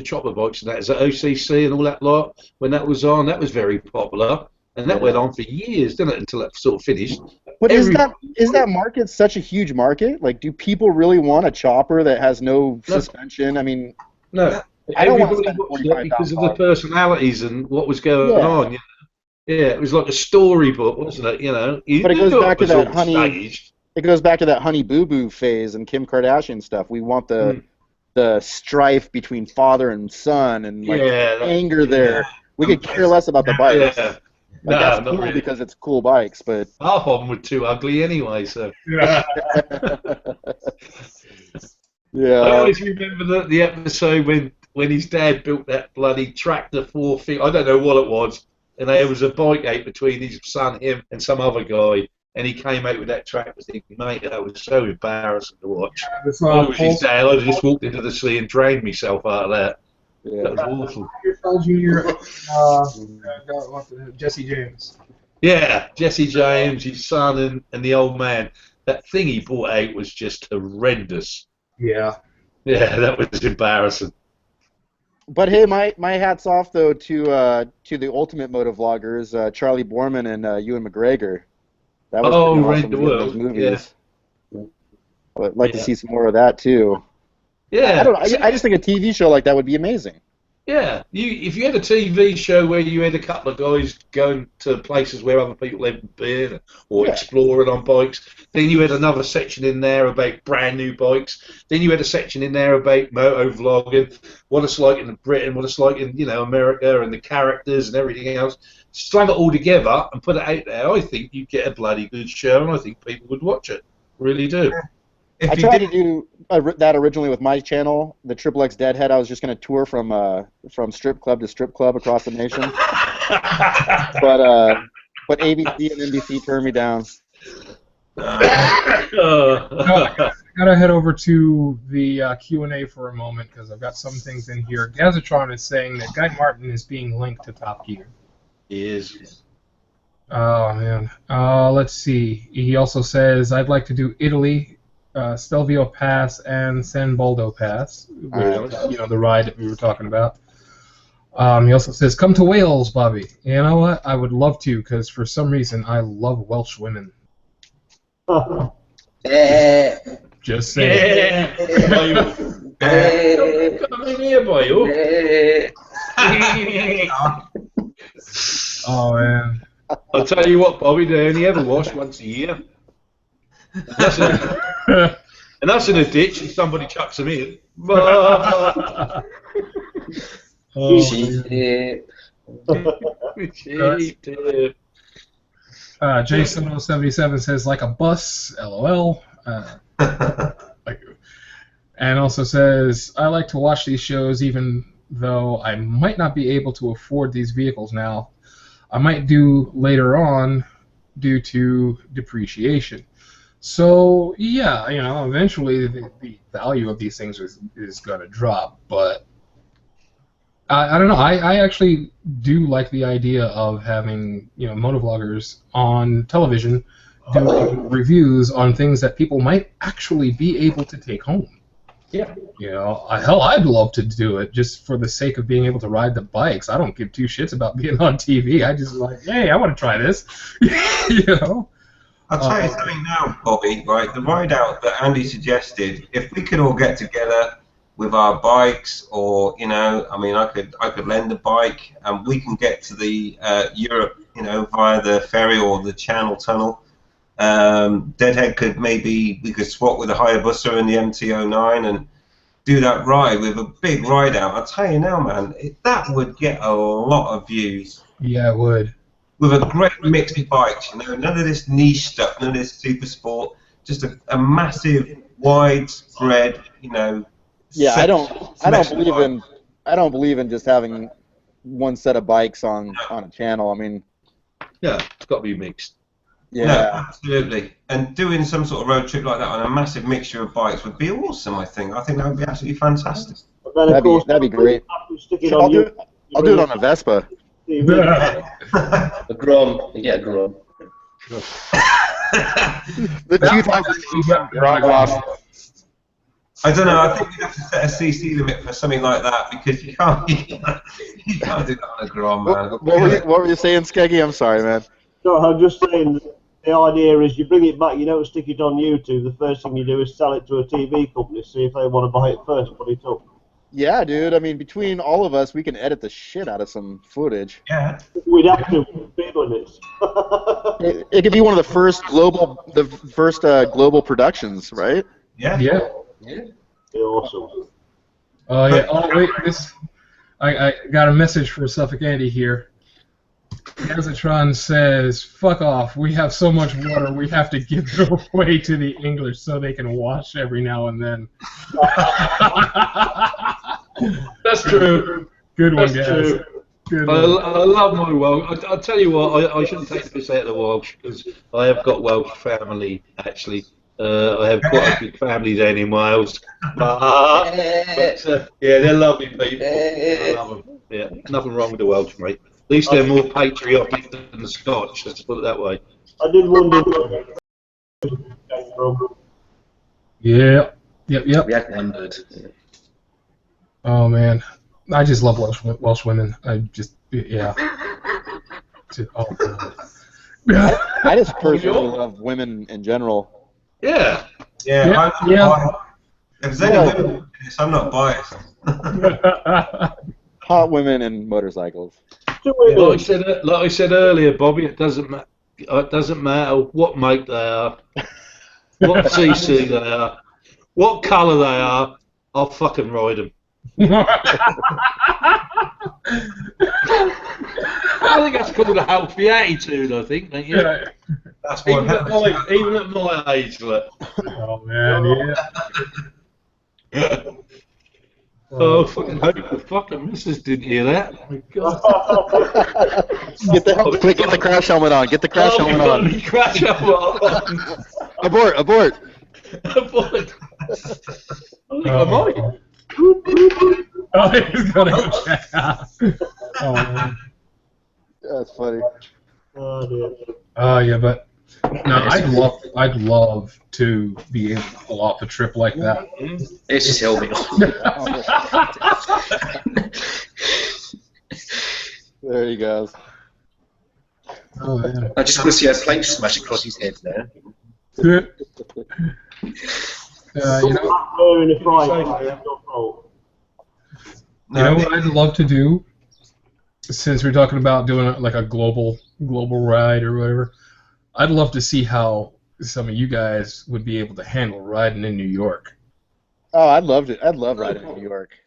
chopper bikes and that, is that OCC and all that lot, when that was on, that was very popular, and that went on for years, didn't it, until that sort of finished. But is that market such a huge market? Like, do people really want a chopper that has no suspension? I mean, no. I don't want to Everybody spend watched it because of the personalities and what was going on. Yeah, it was like a storybook, wasn't it? But it goes back to that honey. It goes back to that Honey Boo Boo phase and Kim Kardashian stuff. We want the strife between father and son and anger there. We could care less about the bikes. Yeah. That's cool really. Because it's cool bikes, but half of them were too ugly anyway. So. Yeah. I always remember the episode when his dad built that bloody tractor 4 feet. I don't know what it was, and there was a bike ache between his son, him, and some other guy, and he came out with that tractor thing. Mate, that was so embarrassing to watch. I was his dad. I just walked into the sea and drained myself out of that. Yeah. That was awful. Paul Jr. Jesse James. Yeah, Jesse James, his son, and the old man. That thing he brought out was just horrendous. Yeah. Yeah, that was embarrassing. But hey, my hats off though to the ultimate motovloggers, Charlie Borman and Ewan McGregor. That was pretty awesome, those movies. Yeah. I'd like to see some more of that too. Yeah. I don't know. I just think a TV show like that would be amazing. Yeah, if you had a TV show where you had a couple of guys going to places where other people haven't been or exploring on bikes, then you had another section in there about brand new bikes, then you had a section in there about motovlogging, what it's like in Britain, what it's like in America, and the characters and everything else. Slung it all together and put it out there, I think you'd get a bloody good show, and I think people would watch it. Really do. I tried to do that originally with my channel, the Triple X Deadhead. I was just going to tour from strip club to strip club across the nation, but ABC and NBC turned me down. I gotta head over to the Q&A for a moment because I've got some things in here. Gazatron is saying that Guy Martin is being linked to Top Gear. He is. Oh man. Let's see. He also says I'd like to do Italy. Stelvio Pass and San Baldo Pass, the ride that we were talking about. He also says, come to Wales, Bobby. You know what? I would love to, because for some reason I love Welsh women. Just saying. Come in here, boy. Oh, man. I'll tell you what, Bobby, they only ever wash once a year. And that's in a ditch, and somebody chucks them in. Jason077 says, like a bus, LOL. And also says, I like to watch these shows even though I might not be able to afford these vehicles now. I might do later on due to depreciation. So, yeah, eventually the value of these things is going to drop, but I don't know. I actually do like the idea of having, motovloggers on television doing reviews on things that people might actually be able to take home. Yeah. Hell, I'd love to do it just for the sake of being able to ride the bikes. I don't give two shits about being on TV. I just like, hey, I want to try this. I'll tell you something now, Bobby, right? The ride out that Andy suggested, if we could all get together with our bikes or, I could lend a bike and we can get to the Europe, via the ferry or the Channel Tunnel. Deadhead we could swap with the Hayabusa and the MT-09 and do that ride with a big ride out. I'll tell you now, man, that would get a lot of views. Yeah, it would. With a great mix of bikes, you know, none of this niche stuff, none of this super sport, just a massive, widespread, you know. Yeah, I don't believe in just having one set of bikes on a channel. I mean, yeah, it's got to be mixed. Yeah, no, absolutely. And doing some sort of road trip like that on a massive mixture of bikes would be awesome. I think that would be absolutely fantastic. that'd be great. I'll do it on a Vespa. A Grom, you get a Grom. The 2000 Grom. I don't know. I think you have to set a CC limit for something like that because you can't do that on a Grom, man. What were you saying, Skeggy? I'm sorry, man. No, I'm just saying the idea is you bring it back, you don't stick it on YouTube. The first thing you do is sell it to a TV company, see if they want to buy it first, put it up. Yeah, dude. I mean, between all of us, we can edit the shit out of some footage. Yeah. We'd have to bid on it. It could be one of the first global productions, right? Yeah. Yeah. Awesome. Oh yeah. Oh wait, I got a message for Suffolk Andy here. Gazatron says, "Fuck off. We have so much water. We have to give it away to the English so they can wash every now and then." That's true. Good one, That's guys. true. Good I one. love my Welsh. I'll tell you what, I shouldn't take the piss out of the Welsh because I have got Welsh family, actually. I have quite a big family down in Wales. But yeah, they're lovely people. I love them. Yeah, nothing wrong with the Welsh, mate. At least they're more patriotic than the Scotch, let's put it that way. I did wonder where it came from. Yeah. Yep. We had wondered. Oh man, I just love Welsh women. I just yeah. Oh, God. I just personally love women in general. Yeah. Yeah. Yeah. If there's any women in this, I'm not biased. Hot women and motorcycles. Like I said earlier, Bobby, it doesn't matter what make they are, what CC they are, what colour they are. I'll fucking ride them. I think that's called a healthy attitude. I think, don't you? Yeah. That's what Even at my age, look. Oh man, yeah. Oh, fucking hope the fucking missus didn't hear that. Oh my God. Get the crash helmet on. Get the crash helmet on. The crash helmet on. Abort! Abort. I might. Oh, he's gonna go check out. Oh man. That's funny. Oh dear. Yeah, but no, I'd love to be able to pull off a trip like that. It's just held me on. There he goes. Oh man. I just want to see a plane smash across his head there. You know. In a fight, You know what I'd love to do, since we're talking about doing like a global ride or whatever. I'd love to see how some of you guys would be able to handle riding in New York. Oh, I'd love riding in New York.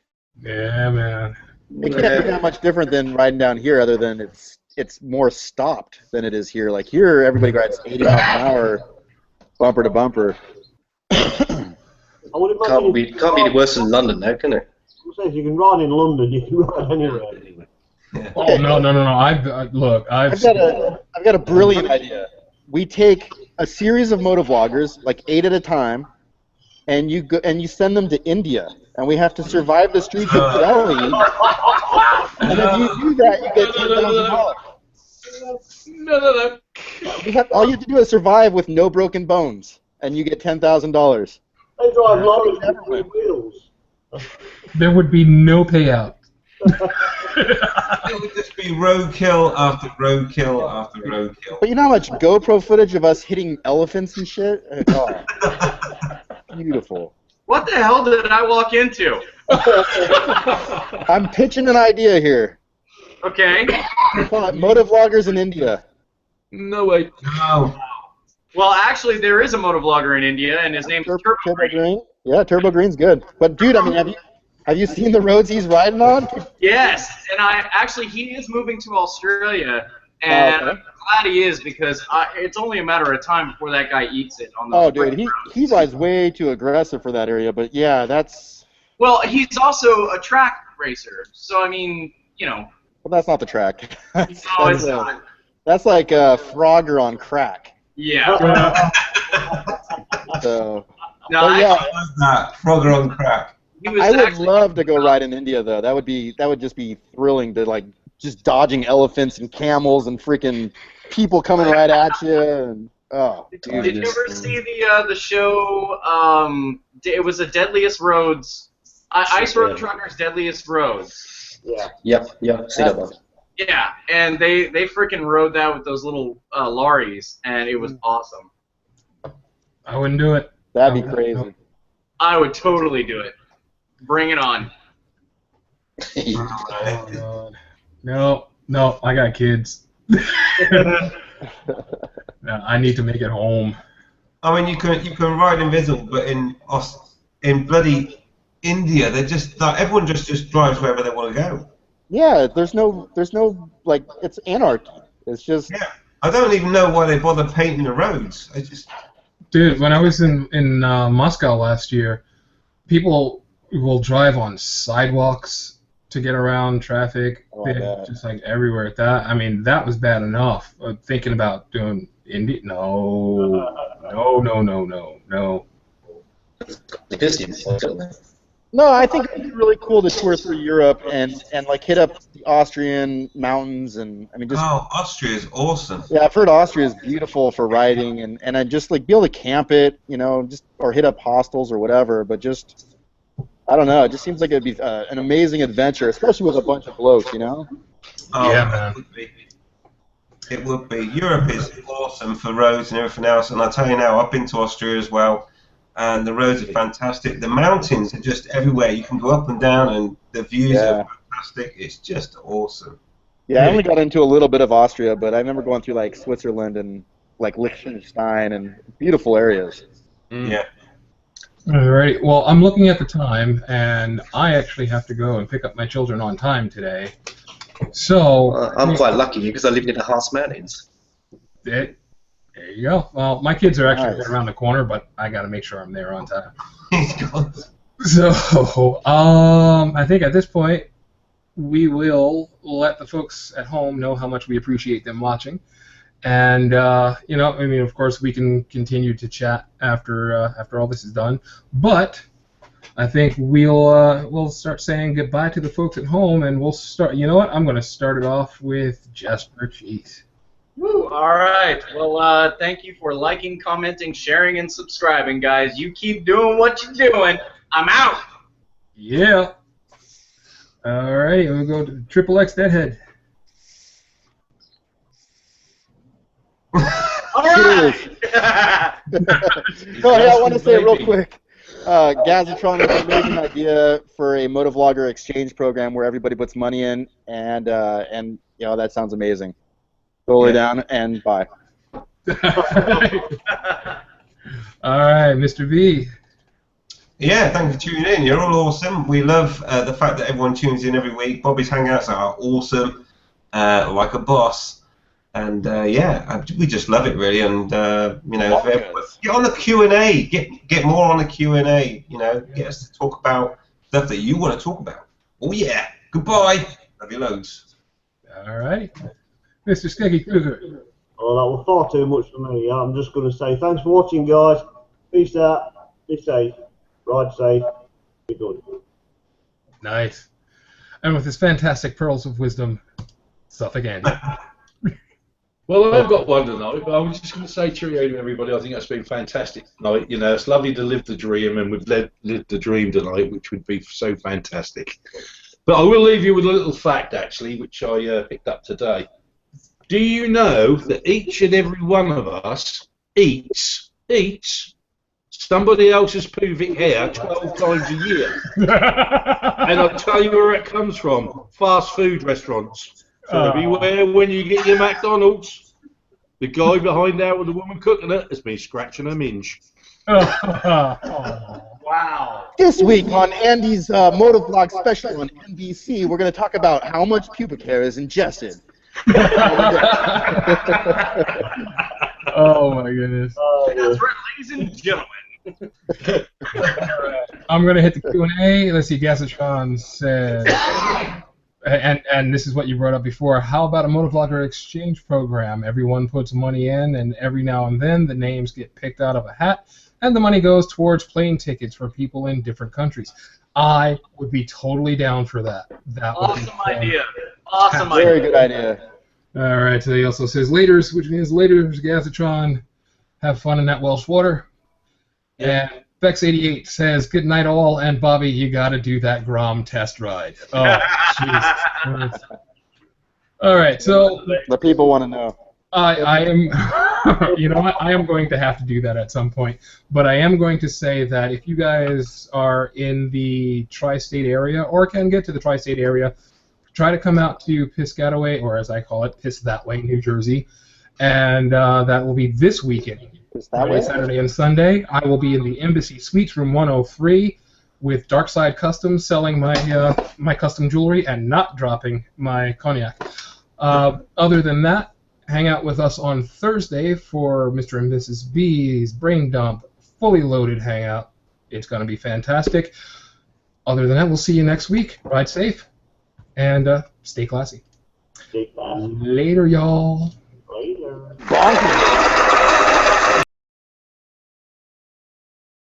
Yeah, man. It can't be that much different than riding down here, other than it's more stopped than it is here. Like here, everybody rides 80 miles an hour, bumper to bumper. Can't be any worse than London now, can it? If you can ride in London, you can ride anywhere. Oh no! I've got a brilliant idea. We take a series of motovloggers, like 8 at a time, and you send them to India, and we have to survive the streets of Delhi. And if you do that, you get $10,000. No. All you have to do is survive with no broken bones, and you get $10,000. They drive lorries with wheels. There would be no payout. It would just be roadkill after roadkill after roadkill. But you know how much GoPro footage of us hitting elephants and shit? Oh, beautiful. What the hell did I walk into? I'm pitching an idea here. Okay. Motovloggers in India. No way. No. Well, actually, there is a motovlogger in India, and his name's Turbo. Yeah, Turbo Green's good. But dude, I mean, have you seen the roads he's riding on? Yes, and he is moving to Australia, and okay. I'm glad he is because it's only a matter of time before that guy eats it on Oh, those. dude, he rides way too aggressive for that area. But yeah, that's. Well, he's also a track racer, so I mean, you know. Well, that's not the track. No, it's not. That's like Frogger on crack. Yeah. So. No, but yeah, I love that Frogger on crack. I would love to go ride in India though. That would just be thrilling to like just dodging elephants and camels and freaking people coming right at you. And oh, dude. Did you ever see the show? It was the Deadliest Roads. Ice Road Truckers' Deadliest Roads. Yeah. Yeah. See that one. Yeah, and they freaking rode that with those little lorries, and it was awesome. I wouldn't do it. That'd be crazy. I would totally do it. Bring it on. Oh, God. No, I got kids. No, I need to make it home. I mean, you can ride invisible, but in bloody India, they're just like everyone just drives wherever they want to go. Yeah, there's no like it's anarchy. It's just. Yeah, I don't even know why they bother painting the roads. I just. Dude, when I was in Moscow last year, people will drive on sidewalks to get around traffic, just like everywhere. I mean, that was bad enough. Thinking about doing India, no. No, I think it'd be really cool to tour through Europe and like hit up the Austrian mountains and I mean just. Oh, Austria is awesome. Yeah, I've heard Austria is beautiful for riding and I just like be able to camp it, you know, just or hit up hostels or whatever. But just I don't know. It just seems like it'd be an amazing adventure, especially with a bunch of blokes, you know. Oh, yeah, man. It would be. Europe is awesome for roads and everything else, and I tell you now, I've been to Austria as well. And the roads are fantastic. The mountains are just everywhere. You can go up and down, and the views are fantastic. It's just awesome. Yeah, I only got into a little bit of Austria, but I remember going through like Switzerland and like Liechtenstein and beautiful areas. Yeah. Alrighty. Well, I'm looking at the time, and I actually have to go and pick up my children on time today. So I'm quite lucky because I live near the Harz Mountains. There you go. Well, my kids are actually right around the corner, but I got to make sure I'm there on time. So, I think at this point, we will let the folks at home know how much we appreciate them watching. And, you know, I mean, of course, we can continue to chat after all this is done. But I think we'll start saying goodbye to the folks at home, and we'll start. You know what? I'm going to start it off with Jasper Cheese. Woo! All right. Well, thank you for liking, commenting, sharing, and subscribing, guys. You keep doing what you're doing. I'm out. Yeah. All right. We'll go to Triple X Deadhead. All right. Oh, yeah, I want to say real quick. Gazatron was an amazing idea for a Motovlogger exchange program where everybody puts money in, and you know that sounds amazing. Totally down, and bye. All right, Mr. V. Yeah, thanks for tuning in. You're all awesome. We love the fact that everyone tunes in every week. Bobby's Hangouts are awesome, like a boss. And yeah, we just love it really. And you know, get on the Q&A. Get more on the Q&A. You know, get us to talk about stuff that you want to talk about. Oh yeah. Goodbye. Love you loads. All right. Mr. Skeggy Cruiser. Oh, that was far too much for me. I'm just going to say thanks for watching, guys. Peace out. Be safe. Ride safe. Be good. Nice. And with his fantastic pearls of wisdom, stuff again. Well, I've got one tonight, but I was just going to say cheerio to everybody. I think that's been fantastic tonight. You know, it's lovely to live the dream, and we've lived the dream tonight, which would be so fantastic. But I will leave you with a little fact, actually, which I picked up today. Do you know that each and every one of us eats somebody else's pubic hair 12 times a year? And I'll tell you where it comes from. Fast food restaurants. So beware when you get your McDonald's. The guy behind there with the woman cooking it has been scratching a minge. Wow. This week on Andy's Motovlog special on NBC, we're going to talk about how much pubic hair is ingested. Oh my goodness. That's right, ladies and gentlemen. I'm gonna hit the Q&A. Let's see. Gasatron says, and this is what you brought up before. How about a motovlogger exchange program? Everyone puts money in, and every now and then the names get picked out of a hat, and the money goes towards plane tickets for people in different countries. I would be totally down for that. That would Awesome be idea. Awesome idea. Very good idea. All right. So he also says laters, which means laters. Gasatron, have fun in that Welsh water. And Bex88 says, good night all, and Bobby, you gotta do that Grom test ride. Oh, jeez. All right, so The people want to know. I am, you know what, I am going to have to do that at some point, but I am going to say that if you guys are in the tri-state area, or can get to the tri-state area, try to come out to Piscataway, or as I call it, Piss That Way, New Jersey, and that will be this weekend. Friday, Saturday, and Sunday. I will be in the Embassy Suites, room 103, with Darkside Customs selling my my custom jewelry and not dropping my cognac. Other than that, hang out with us on Thursday for Mr. and Mrs. B's Brain Dump fully loaded hangout. It's going to be fantastic. Other than that, we'll see you next week. Ride safe and stay classy. Stay classy. Later, y'all. Later. Bonker.